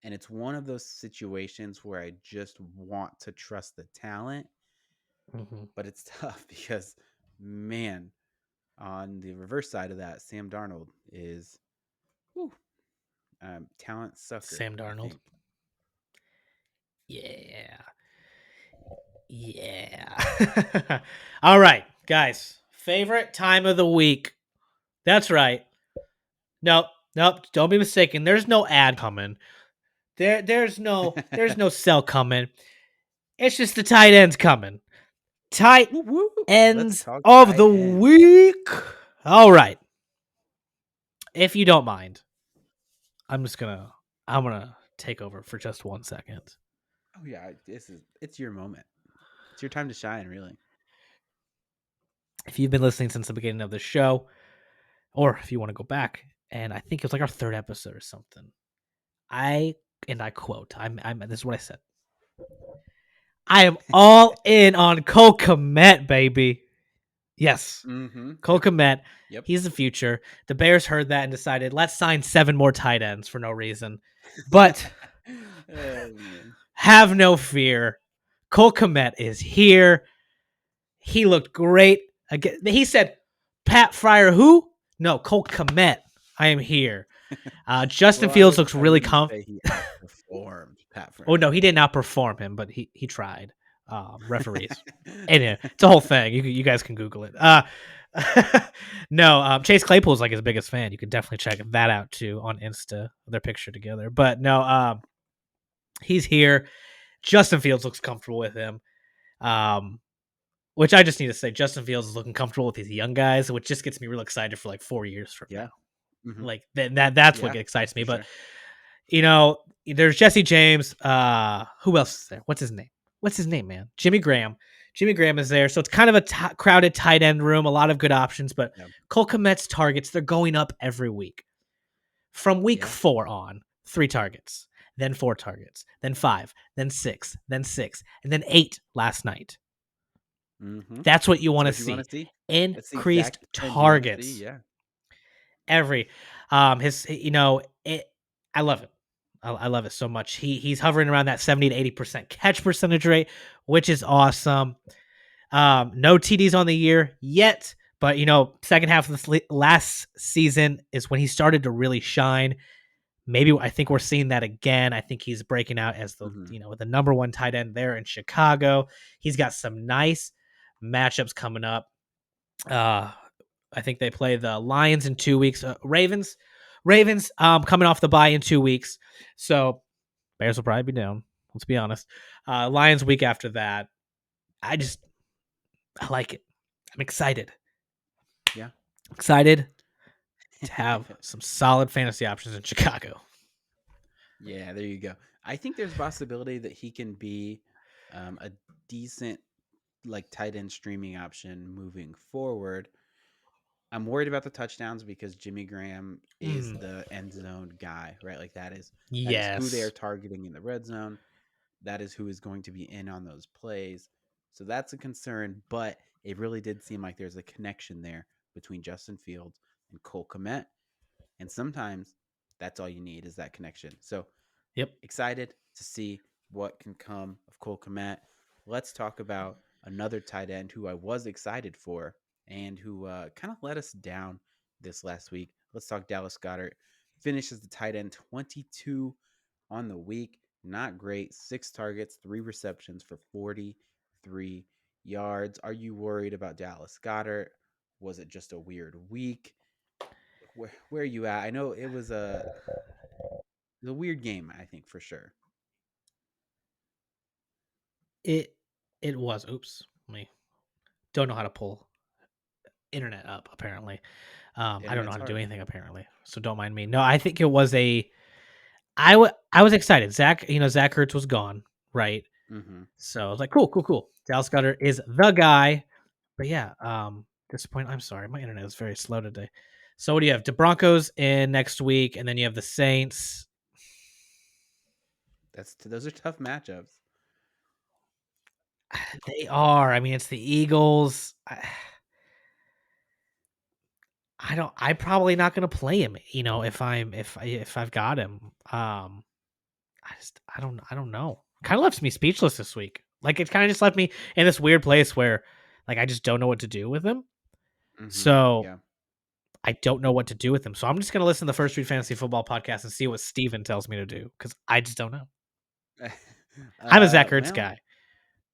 And it's one of those situations where I just want to trust the talent, Mhm. but it's tough because, man, on the reverse side of that, Sam Darnold is whew, talent sucker, Sam I Darnold. think. Yeah. Yeah. All right, guys. Favorite time of the week. That's right. Nope. Nope. Don't be mistaken. There's no ad coming. There's no sell coming. It's just the tight ends coming. Tight Woo woo. Let's ends talk of tight the ends. week. All right. If you don't mind, I'm gonna take over for just 1 second. Oh yeah, it's your moment. It's your time to shine, really. If you've been listening since the beginning of the show, or if you want to go back, and I think it was like our third episode or something, I quote, this is what I said. I am all in on Cole Kmet, baby. Yes. Mm-hmm. Cole Kmet. Yep. He's the future. The Bears heard that and decided, let's sign 7 more tight ends for no reason. But Oh man. have no fear. Cole Kmet is here. He looked great. Again, he said, Pat Fryer, who? No, Cole Kmet. I am here. Justin Well, Fields looks I really wouldn't confident. say he outperformed Pat Oh, no, Fryer. he didn't outperform him, but he tried. Referees. Anyway, it's a whole thing. You guys can Google it. No, Chase Claypool is like his biggest fan. You can definitely check that out too on Insta. Their picture together. But no, he's here. Justin Fields looks comfortable with him. Which I just need to say, Justin Fields is looking comfortable with these young guys, which just gets me real excited for like 4 years from now. Yeah. Mm-hmm. Like that's what Yeah, excites me. for But sure. there's Jesse James. Who else is there? What's his name? What's his name, man? Jimmy Graham. Jimmy Graham is there. So it's kind of a crowded tight end room, a lot of good options. But Yeah. Cole Kmet's targets, they're going up every week. From week Yeah. 4 on, 3 targets, then 4 targets, then 5, then 6, then 6, and then 8 last night. Mm-hmm. That's what you That's want to what you want see. to see. That's the Increased exact trend you want to see. targets. Yeah. Every his I love it. I love it so much. He's hovering around that 70 to 80% catch percentage rate, which is awesome. No TDs on the year yet, but second half of the last season is when he started to really shine. Maybe I think we're seeing that again. I think he's breaking out as the Mm-hmm. the number 1 tight end there in Chicago. He's got some nice matchups coming up. I think they play the Lions in 2 weeks. Ravens coming off the bye in 2 weeks. So Bears will probably be down. Let's be honest. Lions week after that. I like it. I'm excited. Yeah. Excited to have some solid fantasy options in Chicago. Yeah, there you go. I think there's a possibility that he can be a decent like tight end streaming option moving forward. I'm worried about the touchdowns because Jimmy Graham is the end zone guy, right? Like that is who they are Yes. targeting in the red zone. That is who is going to be in on those plays. So that's a concern, but it really did seem like there's a connection there between Justin Fields and Cole Kmet. And sometimes that's all you need is that connection. So Yep. excited to see what can come of Cole Kmet. Let's talk about another tight end who I was excited for and who kind of let us down this last week. Let's talk Dallas Goddard. Finishes the tight end 22 on the week. Not great. 6 targets, 3 receptions for 43 yards. Are you worried about Dallas Goddard? Was it just a weird week? Where are you at? I know it was a weird game, I think, for sure. It was. Oops. Me don't know how to pull internet up apparently. I don't know Internet's how to do hard. anything apparently. So don't mind me. No, I think it was I was excited. Zach Ertz was gone, right? Mm-hmm. So I was like, cool. Dallas Goddard is the guy. But yeah, disappointed. I'm sorry, my internet is very slow today. So what do you have? The Broncos in next week, and then you have the Saints. Those are tough matchups. They are. I mean, it's the Eagles. I don't. I'm probably not going to play him. If I've got him. I don't know. Kind of left me speechless this week. Like it kind of just left me in this weird place where, like, I just don't know what to do with him. Mm-hmm. So Yeah. I don't know what to do with him. So I'm just going to listen to the First Street Fantasy Football podcast and see what Steven tells me to do because I just don't know. I'm a Zach Ertz Well, guy.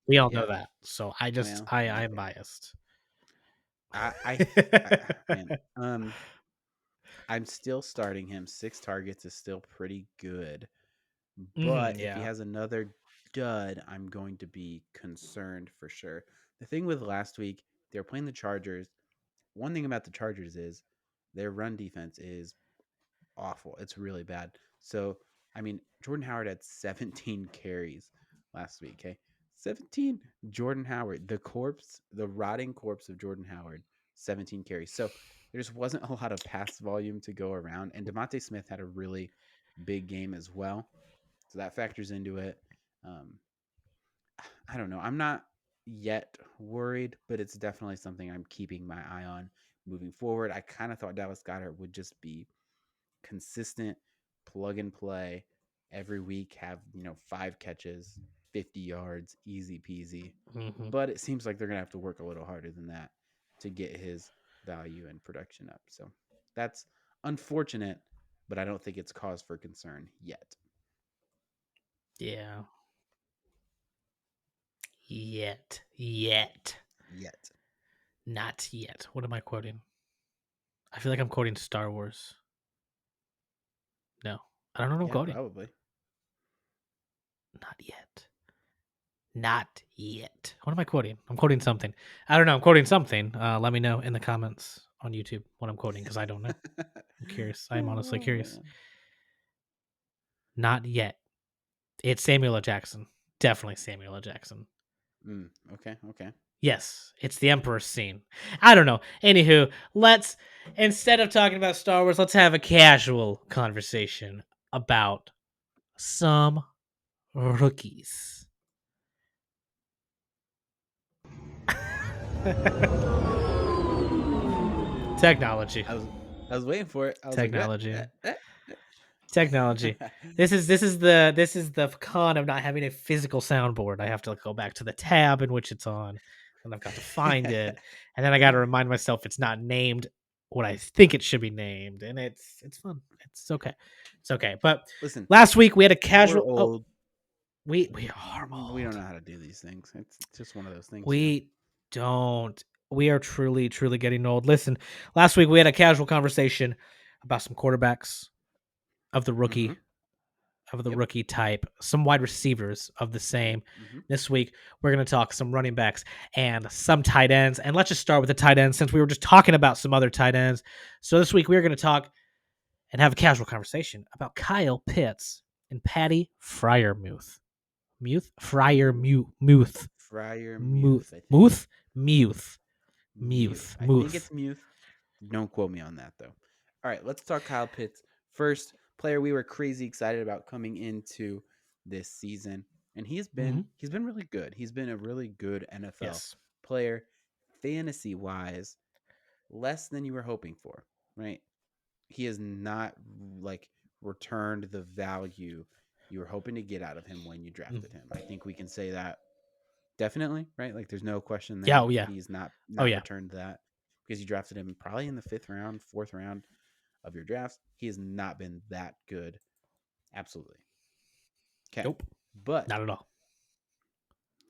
We all know yeah. that. So Well, I'm okay. biased. I man, I'm still starting him. 6 targets is still pretty good. But if he Yeah. has another dud, I'm going to be concerned for sure. The thing with last week, they were playing the Chargers. One thing about the Chargers is their run defense is awful. It's really bad. So, I mean, Jordan Howard had 17 carries last week, okay? 17. Jordan Howard, the rotting corpse of Jordan Howard, 17 carries. So, there just wasn't a lot of pass volume to go around. And Devontae Smith had a really big game as well. So that factors into it. Um, I don't know. I'm not yet worried, but it's definitely something I'm keeping my eye on moving forward. I kind of thought Dallas Goddard would just be consistent, plug and play every week, have, 5 catches, 50 yards, easy peasy. Hmm. But it seems like they're going to have to work a little harder than that to get his value and production up. So that's unfortunate, but I don't think it's cause for concern yet. Yeah. Yet. Yet. Not yet. What am I quoting? I feel like I'm quoting Star Wars. No, I don't know what I'm Yeah, quoting. probably. Not yet. Not yet. What am I quoting? I'm quoting something. I don't know. I'm quoting something. Let me know in the comments on YouTube what I'm quoting because I don't know. I'm curious. I'm honestly Oh curious. man. Not yet. It's Samuel L. Jackson. Definitely Samuel L. Jackson. Okay, okay. Yes, it's the Emperor's scene. I don't know. Anywho, let's instead of talking about Star Wars, let's have a casual conversation about some rookies. Technology. I was waiting for it. I was like, Technology. eh. Technology. This is the con of not having a physical soundboard. I have to go back to the tab in which it's on, and I've got to find it, and then I got to remind myself it's not named what I think it should be named, and it's fun. It's okay. It's okay. But Listen, last week we had a we're casual. Oh, old. we are We don't old. know how to do these things. It's just one of those things, We don't. We are truly getting old. Listen, last week we had a casual conversation about some quarterbacks of the Mm-hmm. Yep. rookie type, some wide receivers of the same. Mm-hmm. This week, we're going to talk some running backs and some tight ends. And let's just start with the tight ends since we were just talking about some other tight ends. So this week, we're going to talk and have a casual conversation about Kyle Pitts and Patty Fryermuth. Muth. Fryer Muth. Muth, I think. Muth? Muth. Muth. Muth. I think Muth. it's Muth. Don't quote me on that though. All right, let's talk Kyle Pitts. First player we were crazy excited about coming into this season. And Mm-hmm. he's been really good. He's been a really good NFL Yes. player, fantasy wise, less than you were hoping for, right? He has not like returned the value you were hoping to get out of him when you Mm. drafted him. I think we can say that definitely, right? Like there's no question Yeah. there. Oh, yeah. He's not Oh, not yeah. returned that because you drafted him probably in the 5th round, 4th round of your drafts. He has not been that good. Absolutely. Okay. Nope. But Not at all.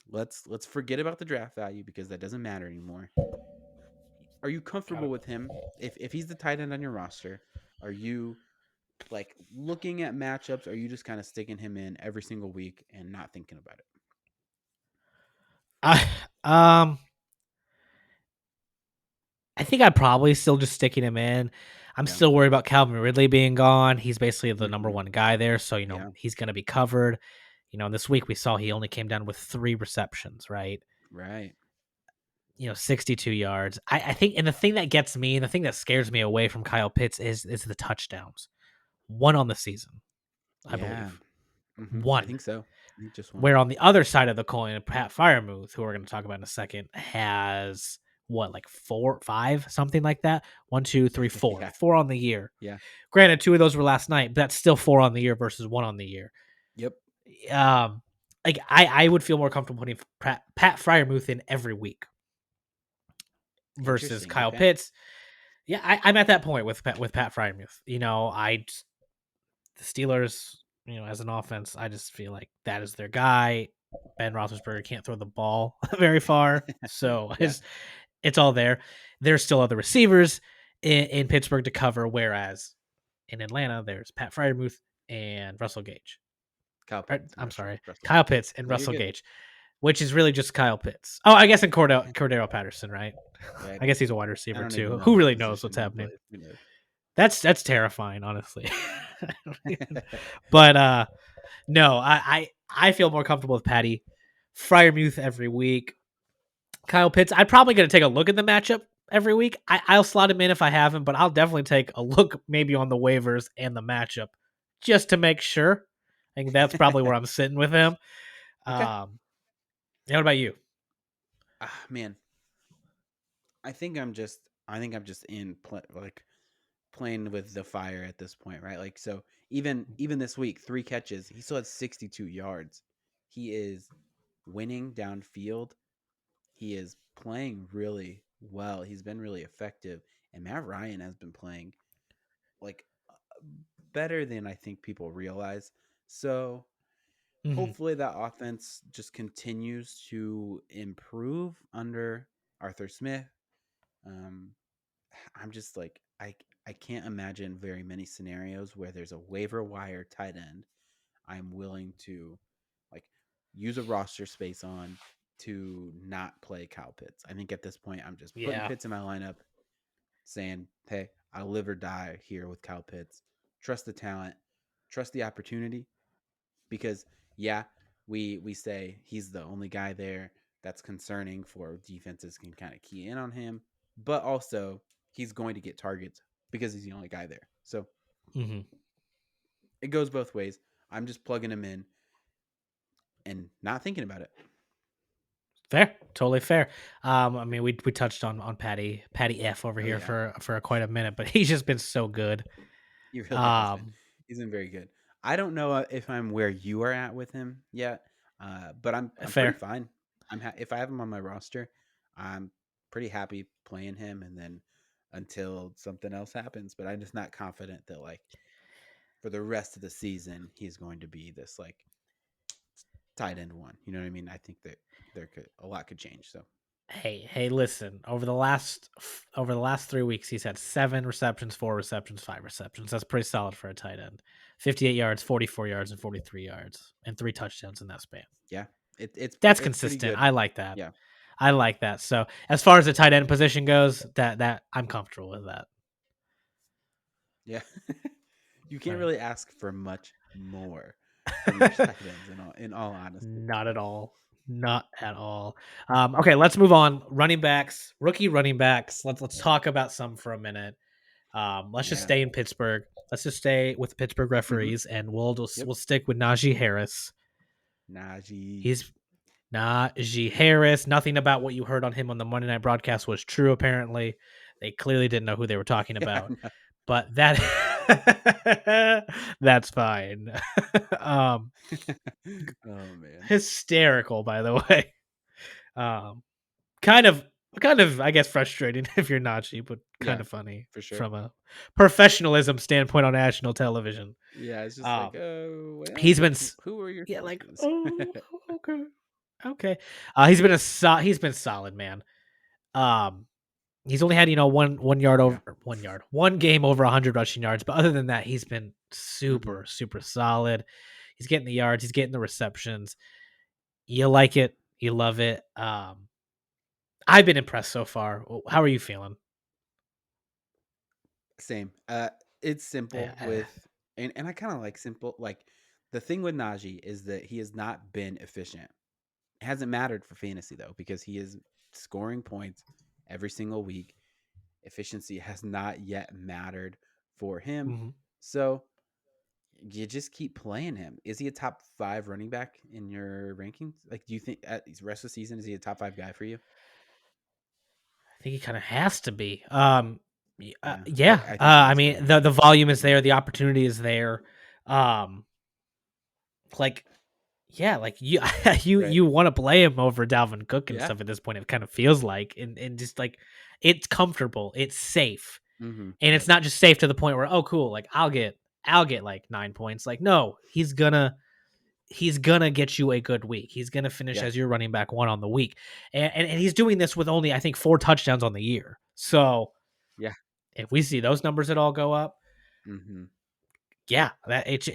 let's forget about the draft value because that doesn't matter anymore. Are you Got comfortable it. with him? If he's the tight end on your roster, are you like looking at matchups? Are you just kind of sticking him in every single week and not thinking about it? I, um, I think I'd probably still just sticking him in. I'm Yeah. still worried about Calvin Ridley being gone. He's basically the number Mm-hmm. one guy there, so Yeah. he's going to be covered. This week we saw he only came down with 3 receptions, right? Right. 62 yards. I think, and the thing that gets me, and the thing that scares me away from Kyle Pitts is the touchdowns. 1 on the season, I Yeah. believe. I 1. think so. I think just one. Where on the other side of the coin, Pat Fryermuth, who we're going to talk about in a second, has what, like 4, 5, something like that. 1, 2, 3, 4. Yeah. 4 on the year. Yeah. Granted, 2 of those were last night, but that's still 4 on the year versus 1 on the year. Yep. Like I would feel more comfortable putting Pat Fryermuth in every week versus Kyle Okay. Pitts. Yeah, I'm at that point with Pat Fryermuth. The Steelers, as an offense, I just feel like that is their guy. Ben Roethlisberger can't throw the ball very far, so Yeah. it's all there. There's still other receivers in Pittsburgh to cover, whereas in Atlanta, there's Pat Fryermuth and Russell Gage. Kyle Or, Pitts and I'm sorry, Russell Kyle Gage. Pitts and No, you're Russell good. Gage, which is really just Kyle Pitts. Oh, I guess in Cordero Patterson, right? Right. I guess he's a wide I receiver don't too. even know Who what really knows position what's he happening? plays. Who knows? That's terrifying, honestly. But no, I feel more comfortable with Patty Fryermuth every week. Kyle Pitts, I'm probably going to take a look at the matchup every week. I'll slot him in if I have him, but I'll definitely take a look maybe on the waivers and the matchup just to make sure. I think that's probably where I'm sitting with him. Okay. What about you? Man, I think I'm just in playing with the fire at this point, right? Like, so even this week, 3 catches, he still had 62 yards. He is winning downfield. He is playing really well. He's been really effective, and Matt Ryan has been playing like better than I think people realize. So Mm-hmm. hopefully that offense just continues to improve under Arthur Smith. Um, I'm just like I can't imagine very many scenarios where there's a waiver wire tight end I'm willing to like use a roster space on to not play Kyle Pitts. I think at this point I'm just putting Yeah. Pitts in my lineup, saying, "Hey, I'll live or die here with Kyle Pitts. Trust the talent, trust the opportunity." Because yeah, we say he's the only guy there. That's concerning for defenses can kind of key in on him, but also he's going to get targets because he's the only guy there. So Mm-hmm. it goes both ways. I'm just plugging him in and not thinking about it. Fair, totally fair. I mean, we touched on Patty F over Oh here yeah, for quite a minute, but he's just been so good. he really has been. Um, He's been very good. I don't know if I'm where you are at with him yet, but I'm pretty Fair. fine. If I have him on my roster, I'm pretty happy playing him, and then until something else happens. But I'm just not confident that like for the rest of the season he's going to be this like tight end one. You know what I mean? I think that a lot could change. So Hey, listen. Over the last 3 weeks, he's had 7 receptions, 4 receptions, 5 receptions. That's pretty solid for a tight end. 58 yards, 44 yards, and 43 yards, and 3 touchdowns in that span. yeah, That's it's pretty consistent. good. I like that. Yeah, I like that. So as far as the tight end position goes, that I'm comfortable with that. yeah. You can't Right. really ask for much more from your tight ends in all honesty. Not at all. Not at all. Okay, let's move on. Running backs, rookie running backs. Let's talk about some for a minute. Let's just Yeah. stay in Pittsburgh. Let's just stay with the Pittsburgh Mm-hmm. referees, and we'll Yep. we'll stick with Najee Harris. Najee. He's Najee Harris. Nothing about what you heard on him on the Monday night broadcast was true. Apparently, they clearly didn't know who they were talking Yeah. about. No. But that that's fine. um, Oh man. Hysterical, by the way. Um, kind of I guess frustrating if you're Najee, but kind Yeah, of funny for sure. from a professionalism standpoint on national television. Yeah, it's just like, Um, oh he's well, been who are your yeah, like, sources? oh, okay, okay. He's been solid, man. Um, he's only had one yard Yeah. over 1 yard, 1 game over 100 rushing yards, but other than that, he's been Mm-hmm. super solid. He's getting the yards, he's getting the receptions. You like it, you love it. I've been impressed so far. How are you feeling? Same. It's simple Uh, with, and I kind of like simple. Like the thing with Najee is that he has not been efficient. It hasn't mattered for fantasy though, because he is scoring points every single week. Efficiency has not yet mattered for him. Mm-hmm. So you just keep playing him. Is he a top 5 running back in your rankings? Like, do you think at the rest of the season is he a top 5 guy for you? I think he kind of has to be. Yeah, Yeah. I think he I is mean, too. the volume is there, the opportunity is there. Um, like, yeah, like you Right. you want to play him over Dalvin Cook and Yeah. stuff at this point. It kind of feels like, and just like it's comfortable, it's safe, and it's Yep. not just safe to the point where, oh, cool, like I'll get like 9 points. Like, no, he's gonna get you a good week. He's gonna finish Yeah. as your running back one on the week, and he's doing this with only, I think, 4 touchdowns on the year. So Yeah. if we see those numbers at all go up, hmm yeah, that it's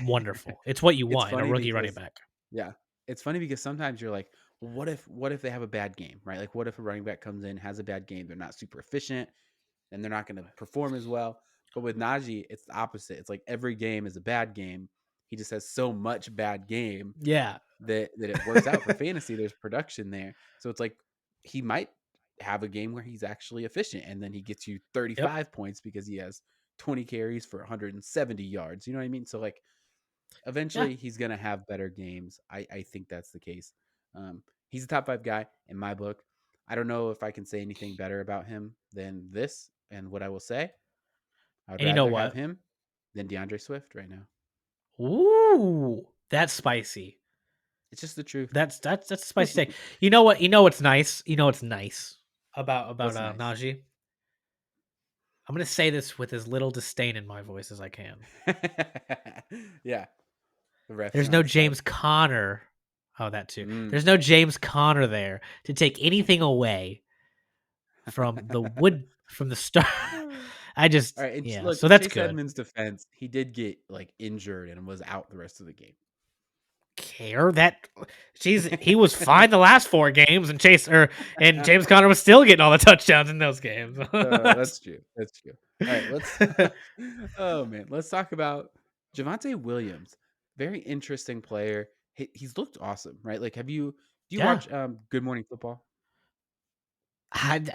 wonderful. It's what you it's want in a funny rookie running because back. yeah, it's funny because sometimes you're like, well, what if they have a bad game, right? Like, what if a running back comes in, has a bad game, they're not super efficient, and they're not going to perform as well. But with Najee, it's the opposite. It's like every game is a bad game. He just has so much bad game Yeah. that it works out for fantasy. There's production there. So it's like he might have a game where he's actually efficient and then he gets you Yep. 35 points because he has 20 carries for 170 yards. You know what I mean? So like Yeah. eventually he's going to have better games. I think that's the case. He's a top 5 guy in my book. I don't know if I can say anything better about him than this. And what I will say, I would And you know rather have what? him than DeAndre Swift right now. Ooh, that's spicy. It's just the truth. That's a spicy take. You know what? You know what's nice. You know what's nice about What's nice? Najee. I'm gonna say this with as little disdain in my voice as I can. Yeah, the refs There's are on no his side. James Conner. Oh, that too. Mm. There's no James Conner there to take anything away from the start. I All just, right, and yeah. look, So in that's Chase good. Edmonds' defense, he did get like injured and was out the rest of the game. Care that he was fine the last 4 games, and James Conner was still getting all the touchdowns in those games. That's true. That's true. All right, let's. Oh man, let's talk about Javonte Williams. Very interesting player. He's looked awesome, right? Like, do you Yeah. watch Good Morning Football?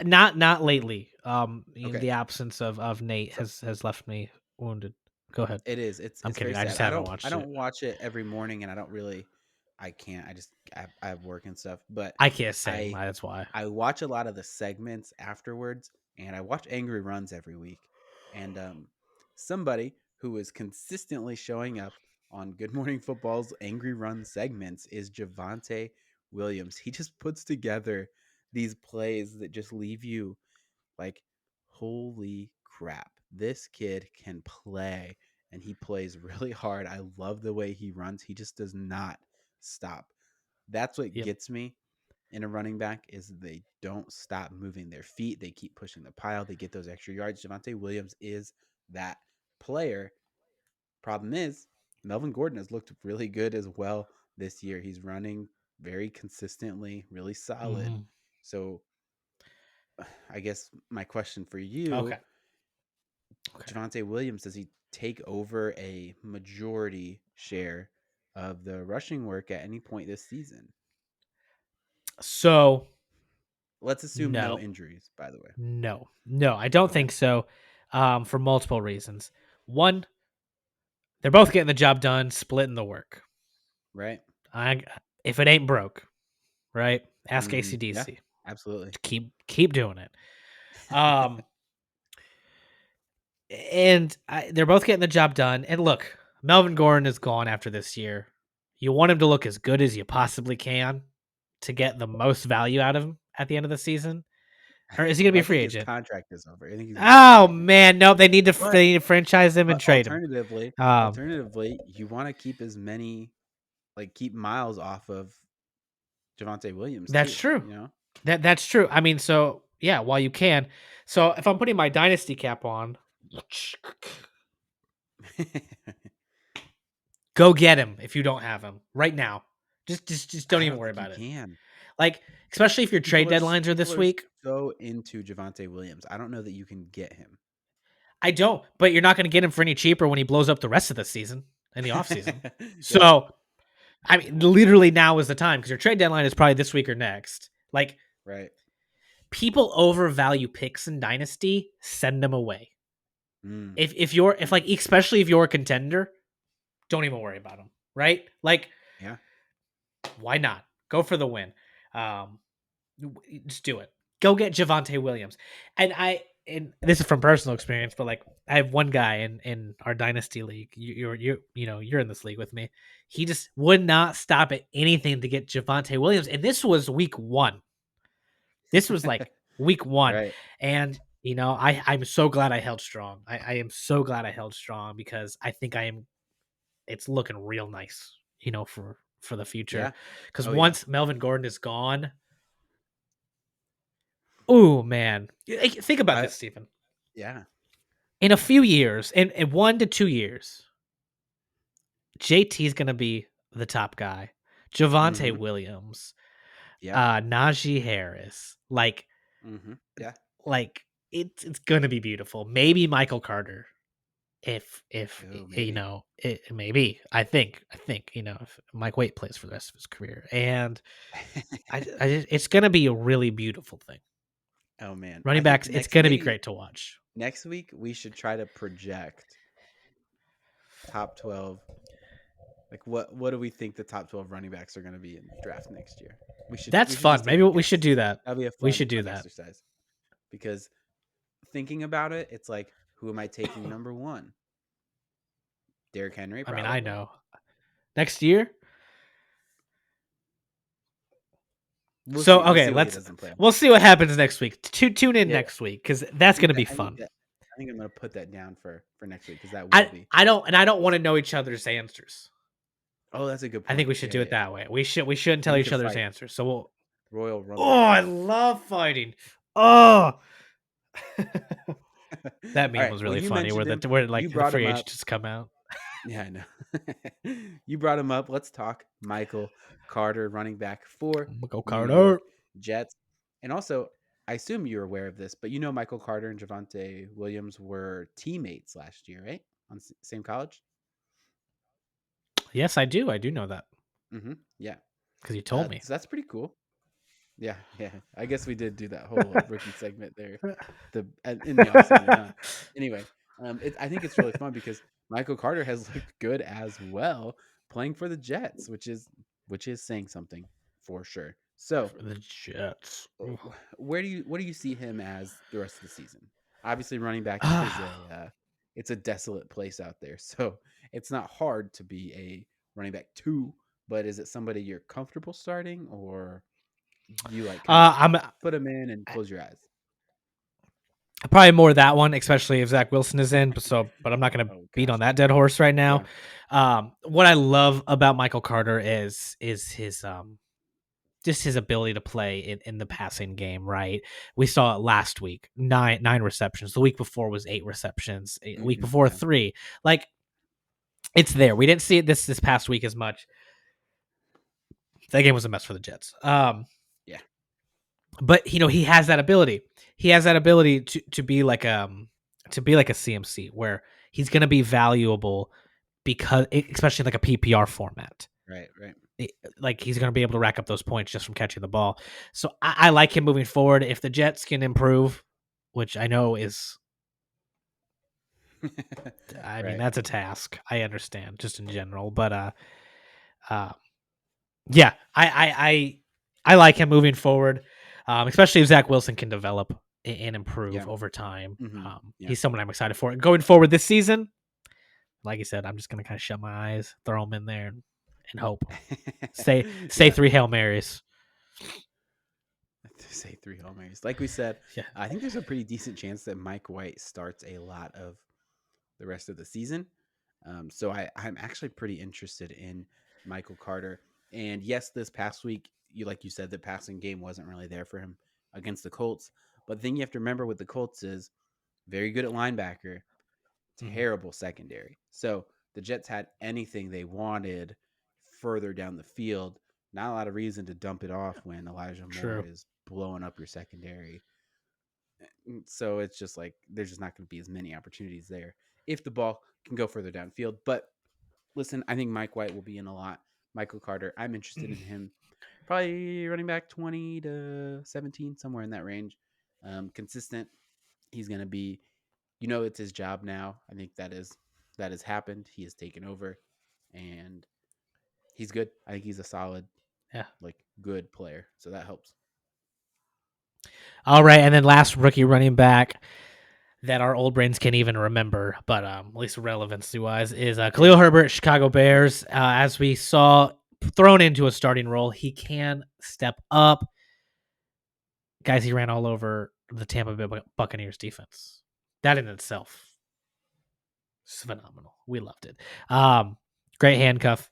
Not lately. In Okay, the absence of Nate so has left me wounded. Go ahead. it is. It's I'm it's very kidding. I sad. just I haven't don't I watched it. don't watch it every morning, and I don't really. I can't. I have work and stuff, but I can't same. I That's why. I watch a lot of the segments afterwards, and I watch Angry Runs every week. And somebody who is consistently showing up on Good Morning Football's Angry Run segments is Javonte Williams. He just puts together these plays that just leave you like, holy crap, this kid can play, and he plays really hard. I love the way he runs. He just does not stop. That's what Yep. gets me in a running back is they don't stop moving their feet. They keep pushing the pile. They get those extra yards. Javonte Williams is that player. Problem is, Melvin Gordon has looked really good as well this year. He's running very consistently, really solid. Hmm. So I guess my question for you, Okay. Okay. Javonte Williams, does he take over a majority share of the rushing work at any point this season? So Let's assume no no, injuries, by the way. no. I don't Okay. think so. For multiple reasons. One, they're both getting the job done, splitting the work. Right? I if it ain't broke, right? Ask Yeah, ACDC. absolutely. Keep doing it. Um, and they're both getting the job done. And look, Melvin Gordon is gone after this year. You want him to look as good as you possibly can to get the most value out of him at the end of the season. Or is he going to be Well, a I free think his agent? contract is over. I think he's a free Oh agent now. man, nope. But They need to franchise him and but trade him. Um, alternatively, you want to keep keep miles off of Javonte Williams that's too, true. you know? That's true. I mean, so yeah, while you can. So if I'm putting my dynasty cap on, go get him if you don't have him right now. Just don't I even don't worry think you about it. can. Like, especially if your trade deadlines are People this are week. so into Javonte Williams. I don't know that you can get him. I don't, but you're not going to get him for any cheaper when he blows up the rest of the season. in the offseason. Yep. So, I mean, literally now is the time because your trade deadline is probably this week or next. Like, Right. people overvalue picks in Dynasty, send them away. Mm. If like especially if you're a contender, don't even worry about them, right? Like, Yeah. why not? Go for the win. Um, just do it. Go get Javonte Williams. And this is from personal experience, but like I have one guy in our dynasty league. You're in this league with me. He just would not stop at anything to get Javonte Williams, and this was week one. This was like week one, Right. and I'm so glad I held strong. I am so glad I held strong because I think I am. It's looking real nice, for the future. Yeah. Because Oh yeah. once Melvin Gordon is gone, oh man, think about I this, Stephen. yeah. In a few years, in 1 to 2 years, JT is gonna be the top guy. Javonte Mhm. Williams, Yep. Najee Harris, Mhm. Yeah. like it's gonna be beautiful. Maybe Michael Carter, if Oh, maybe. maybe I think if Mike Waite plays for the rest of his career, and it's gonna be a really beautiful thing. Oh man. I Running think backs, it's gonna be maybe great to watch. next week we should try to project top 12. Like what do we think the top 12 running backs are going to be in draft next year? That's We should fun. just take Maybe a we should guess. do that. That'll be a We should do fun that. exercise. Because thinking about it, it's like who am I taking number 1? Derrick Henry I mean, I probably. know. Next year? We'll So see. We'll okay, see what he doesn't play. we'll see what happens next week. Tune in Yeah, next week because that's gonna be I think fun. that I think I'm going to put that down for next week cuz that will I be. I don't want to know each other's answers. Oh, that's a good I think point. we should Yeah, do yeah, it yeah. that way. We shouldn't Then tell we each could other's fight. answers. So we'll. Royal Rumble. Oh, I love fighting. Oh, that All meme right. was Well, really you funny. mentioned him. Where You like the brought free him agents up. just come out. Yeah, I know. You brought him up. Let's talk Michael Carter, running back for Go New Carter. York Jets. And also, I assume you're aware of this, but Michael Carter and Javonte Williams were teammates last year, right? On same college? Yes, I do. I do know that Yeah. because you told me. So that's pretty cool. Yeah, yeah. I guess we did do that whole rookie segment there in the offseason, huh? Anyway, I think it's really fun because Michael Carter has looked good as well playing for the Jets, which is saying something for sure. So, For the Jets. what do you see him as the rest of the season? Obviously, running back is Ah, it's a desolate place out there, so it's not hard to be a running back 2. But is it somebody you're comfortable starting, or do you like kind of I'm put him in and close your eyes? probably more that one, especially if Zach Wilson is in. But I'm not gonna Oh beat gosh, on that dead horse right now. yeah. What I love about Michael Carter is his just his ability to play in the passing game, right? We saw it last week, nine receptions. The week before was 8 receptions. Week before Yeah. 3. Like, it's there. We didn't see it this past week as much. That game was a mess for the Jets. Yeah. But he has that ability. He has that ability to be like a CMC where he's going to be valuable because especially like a PPR format. Right. Right. Like he's going to be able to rack up those points just from catching the ball. So I like him moving forward. If the Jets can improve, which I know is, I mean, Right. that's a task. I understand just in general, but uh, yeah, I like him moving forward, especially if Zach Wilson can develop and Yeah. improve over time. Yeah. He's someone I'm excited for going forward this season. Like I said, I'm just gonna kind of shut my eyes, throw him in there, and hope. Say Yeah. 3 Hail Marys. Say 3 Hail Marys. Like we said, Yeah. I think there's a pretty decent chance that Mike White starts a lot of the rest of the season. So I'm actually pretty interested in Michael Carter. And yes, this past week, like you said, the passing game wasn't really there for him against the Colts. But the thing you have to remember with the Colts is very good at linebacker, Mhm. terrible secondary. So the Jets had anything they wanted further down the field. Not a lot of reason to dump it off when Elijah Moore True. is blowing up your secondary. So it's just like there's just not going to be as many opportunities there if the ball can go further downfield. But Listen, I think Mike White will be in a lot. Michael Carter, I'm interested in him. Probably running back 20 to 17, somewhere in that range. Consistent. He's going to be, it's his job now. I think that has happened. He has taken over, and he's good. I think he's a solid, Yeah. like, good player. So that helps. All right, and then last rookie running back that our old brains can't even remember, but at least relevancy wise, is Khalil Herbert, Chicago Bears. As we saw, thrown into a starting role, he can step up. Guys, he ran all over the Tampa Bay Buccaneers defense. That in itself is phenomenal. We loved it. Great handcuff,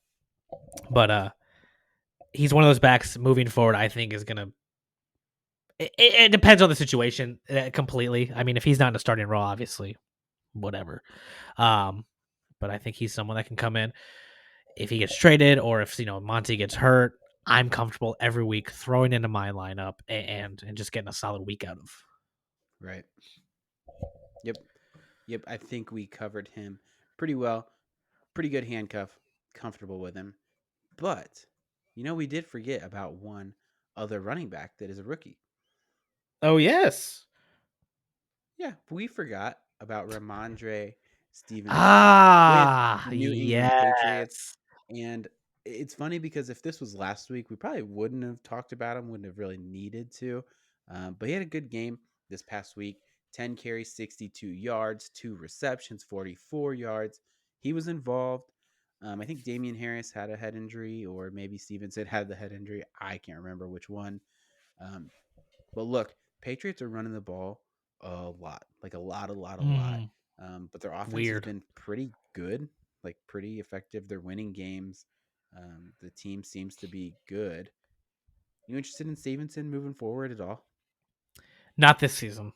but he's one of those backs moving forward. I think is gonna. It depends on the situation completely. I mean, if he's not in a starting role, obviously, whatever. But I think he's someone that can come in if he gets traded or if Monty gets hurt. I'm comfortable every week throwing into my lineup and just getting a solid week out of. Right. Yep. Yep. I think we covered him pretty well. Pretty good handcuff. Comfortable with him. But, we did forget about one other running back that is a rookie. Oh, yes. Yeah, we forgot about Randre Stephen with the New England Patriots. Yes. And it's funny because if this was last week, we probably wouldn't have talked about him, wouldn't have really needed to. But he had a good game this past week. 10 carries, 62 yards, 2 receptions, 44 yards. He was involved. I think Damian Harris had a head injury, or maybe Stevenson had the head injury. I can't remember which one. But look, Patriots are running the ball a lot, like a lot. But their offense has been pretty good, like pretty effective. They're winning games. The team seems to be good. You interested in Stevenson moving forward at all? Not this season.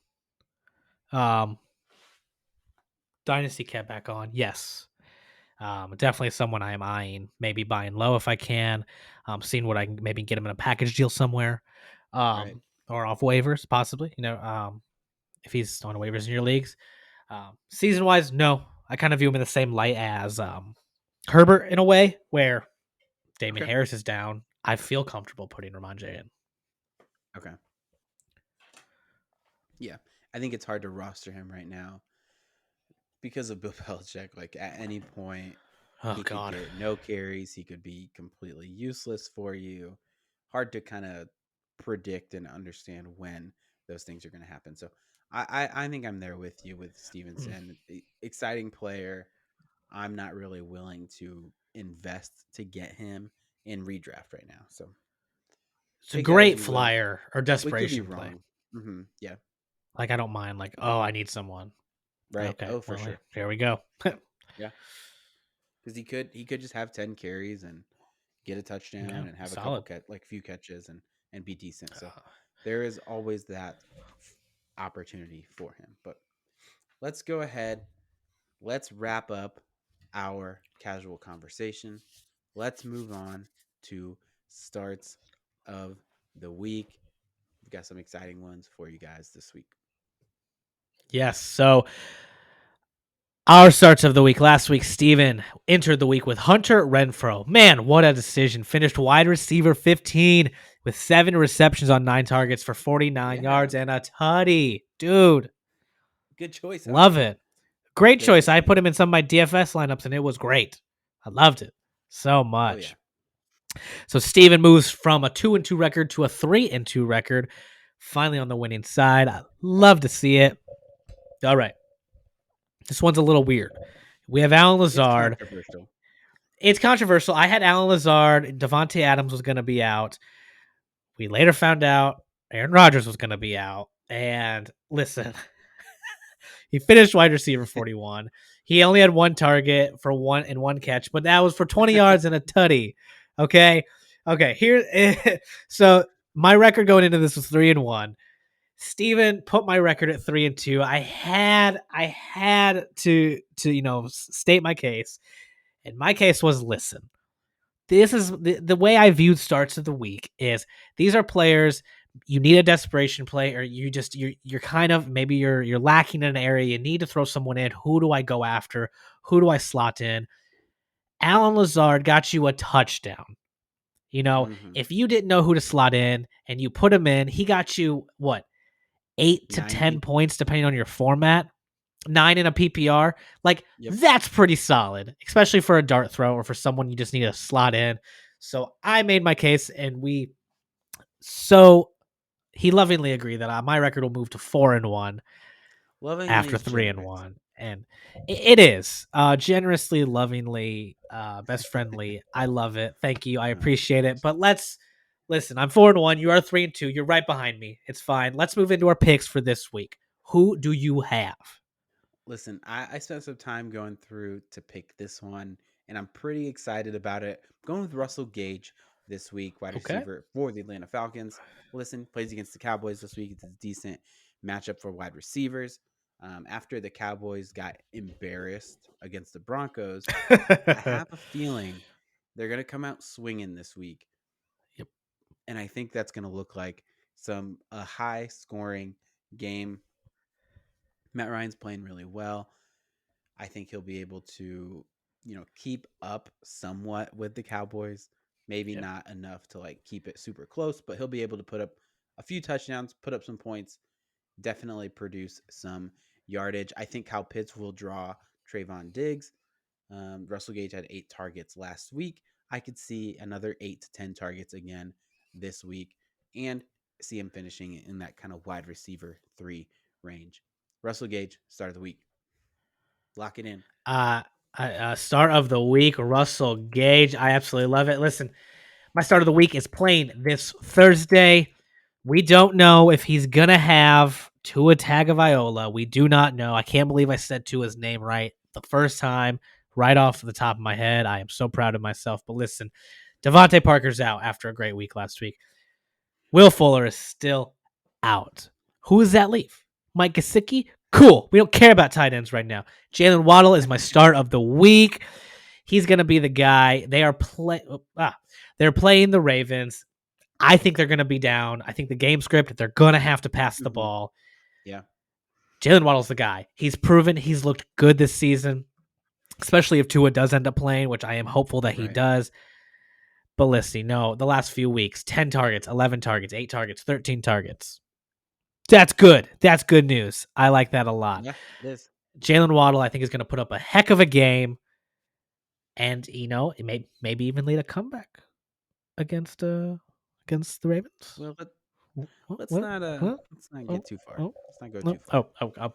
Dynasty kept back on. Yes. Definitely someone I am eyeing, maybe buying low if I can. Seeing what I can maybe get him in a package deal somewhere. Right. Or off waivers, possibly. If he's on waivers in your leagues. Season wise, no. I kind of view him in the same light as Herbert in a way, where Damian Harris is down. I feel comfortable putting Rhamondre in. Okay. Yeah, I think it's hard to roster him right now because of Bill Belichick. Like at any point, he could get no carries. He could be completely useless for you. Hard to kind of predict and understand when those things are going to happen. So I think I'm there with you with Stevenson. Exciting player. I'm not really willing to invest to get him in redraft right now. So it's a great flyer or desperation we could be play. wrong. Mm-hmm. Yeah. Like I don't mind. Like, oh, I need someone. Right. Okay. Oh, for sure. Here we go. Yeah. Because he could just have 10 carries and get a touchdown and have solid. a few catches and be decent. So there is always that opportunity for him. But let's go ahead. Let's wrap up our casual conversation. Let's move on to starts of the week. We've got some exciting ones for you guys this week. Yes. So our starts of the week. Last week, Steven entered the week with Hunter Renfrow. Man, what a decision. Finished wide receiver 15 with 7 receptions on 9 targets for 49 yards and a tutty. Dude. Good choice. Love it. Great choice. I put him in some of my DFS lineups, and it was great. I loved it so much. Oh, yeah. So Steven moves from a 2-2 record to a 3-2 record. Finally on the winning side. I love to see it. All right. This one's a little weird. We have Alan Lazzard. It's controversial. I had Alan Lazzard. Devante Adams was going to be out. We later found out Aaron Rodgers was going to be out. And listen, he finished wide receiver 41. He only had 1 target for 1 catch, but that was for 20 yards and a tutty. Okay. Here. So my record going into this was 3-1. Steven put my record at 3-2. I had to state my case. And my case was, listen, this is the way I viewed starts of the week is these are players you need a desperation play, or you're kind of maybe you're lacking in an area. You need to throw someone in. Who do I go after? Who do I slot in? Alan Lazzard got you a touchdown. Mm-hmm. If you didn't know who to slot in and you put him in, he got you what, 8 to 10 90. points depending on your format. 9 in a PPR. Like, Yep. that's pretty solid, especially for a dart throw or for someone you just need to slot in. So I made my case, and he lovingly agreed that my record will move to 4-1 Lovingly after is generous. 3-1. And it is generously, lovingly, best friendly. I love it. Thank you. I appreciate it. But listen. I'm 4-1. You are 3-2. You're right behind me. It's fine. Let's move into our picks for this week. Who do you have? Listen, I spent some time going through to pick this one, and I'm pretty excited about it. I'm going with Russell Gage this week, wide Okay. receiver for the Atlanta Falcons. Listen, plays against the Cowboys this week. It's a decent matchup for wide receivers. After the Cowboys got embarrassed against the Broncos, I have a feeling they're going to come out swinging this week. Yep. And I think that's going to look like a high scoring game. Matt Ryan's playing really well. I think he'll be able to, keep up somewhat with the Cowboys. Maybe Yep. not enough to like keep it super close, but he'll be able to put up a few touchdowns, put up some points, definitely produce some yardage. I think Kyle Pitts will draw Trayvon Diggs. Russell Gage had 8 targets last week. I could see another 8 to 10 targets again this week and see him finishing in that kind of wide receiver 3 range. Russell Gage, start of the week. Lock it in. Start of the week, Russell Gage. I absolutely love it. Listen, my start of the week is playing this Thursday. We don't know if he's going to have Tua Tagovailoa. We do not know. I can't believe I said Tua's name right the first time, right off the top of my head. I am so proud of myself. But listen, Devontae Parker's out after a great week last week. Will Fuller is still out. Who does that leave? Mike Gesicki? Cool. We don't care about tight ends right now. Jalen Waddle is my start of the week. He's going to be the guy. They're playing the Ravens. I think they're going to be down. I think the game script, they're going to have to pass the ball. Yeah. Jalen Waddle's the guy. He's proven he's looked good this season, especially if Tua does end up playing, which I am hopeful that he does. But listen, no, the last few weeks, 10 targets, 11 targets, 8 targets, 13 targets. That's good. That's good news. I like that a lot. Yeah, it is. Jalen Waddle, I think, is going to put up a heck of a game. And, it may maybe even lead a comeback against the Ravens. Well, let's not get too far. Let's not go too far.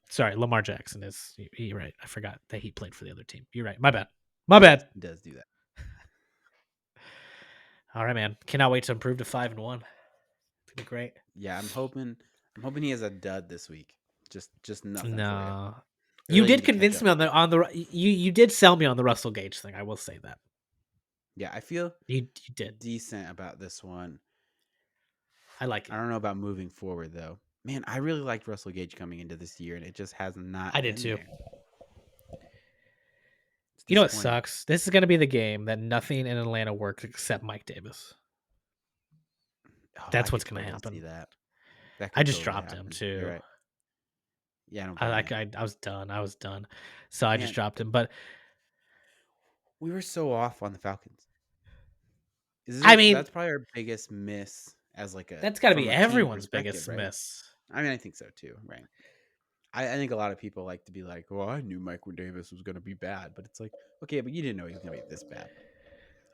Sorry. Lamar Jackson is. You're right. I forgot that he played for the other team. You're right. My bad. He does do that. All right, man. Cannot wait to improve to 5-1. It's gonna be great. Yeah, I'm hoping he has a dud this week. Just nothing No. for You did convince me on the you did sell me on the Russell Gage thing. I will say that. Yeah, I feel you did decent about this one. I like it. I don't know about moving forward though. Man, I really liked Russell Gage coming into this year, and it just has not. I did too. There. You know what sucks? This is going to be the game that nothing in Atlanta works except Mike Davis. That's what's going to happen. See that. I just dropped him too. You're right. Yeah, I was done. So I just dropped him. But we were so off on the Falcons. That's probably our biggest miss as like a. That's got to be everyone's biggest miss. I mean, I think so too, right? I think a lot of people like to be like, "Well, I knew Mike Davis was going to be bad," but it's like, okay, but you didn't know he was going to be this bad.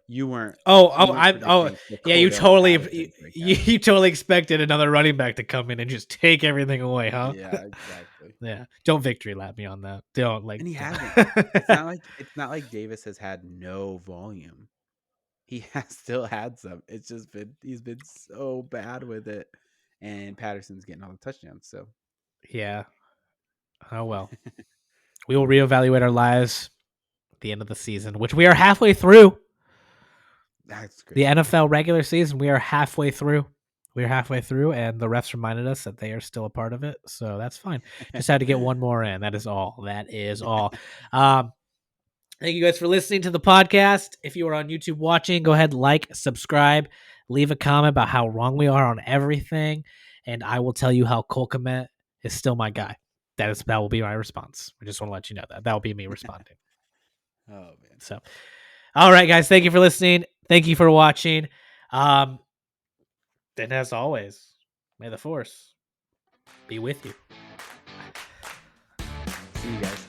You weren't. Yeah. You totally expected another running back to come in and just take everything away, huh? Yeah, exactly. Yeah. don't victory lap me on that. Don't like. And he hasn't. It's not like Davis has had no volume. He has still had some. It's just he's been so bad with it, and Patterson's getting all the touchdowns. So yeah. Oh well. We will reevaluate our lives at the end of the season, which we are halfway through. That's great. The NFL regular season, we are halfway through. And the refs reminded us that they are still a part of it, so that's fine. Just had to get one more in. That is all. Thank you guys for listening to the podcast. If you are on YouTube watching, go ahead, like, subscribe, leave a comment about how wrong we are on everything, and I will tell you how Cole Kmet is still my guy. That will be my response. I just want to let you know that will be me responding. Oh man. So, all right, guys, thank you for listening. Thank you for watching. And as always, may the force be with you. See you guys.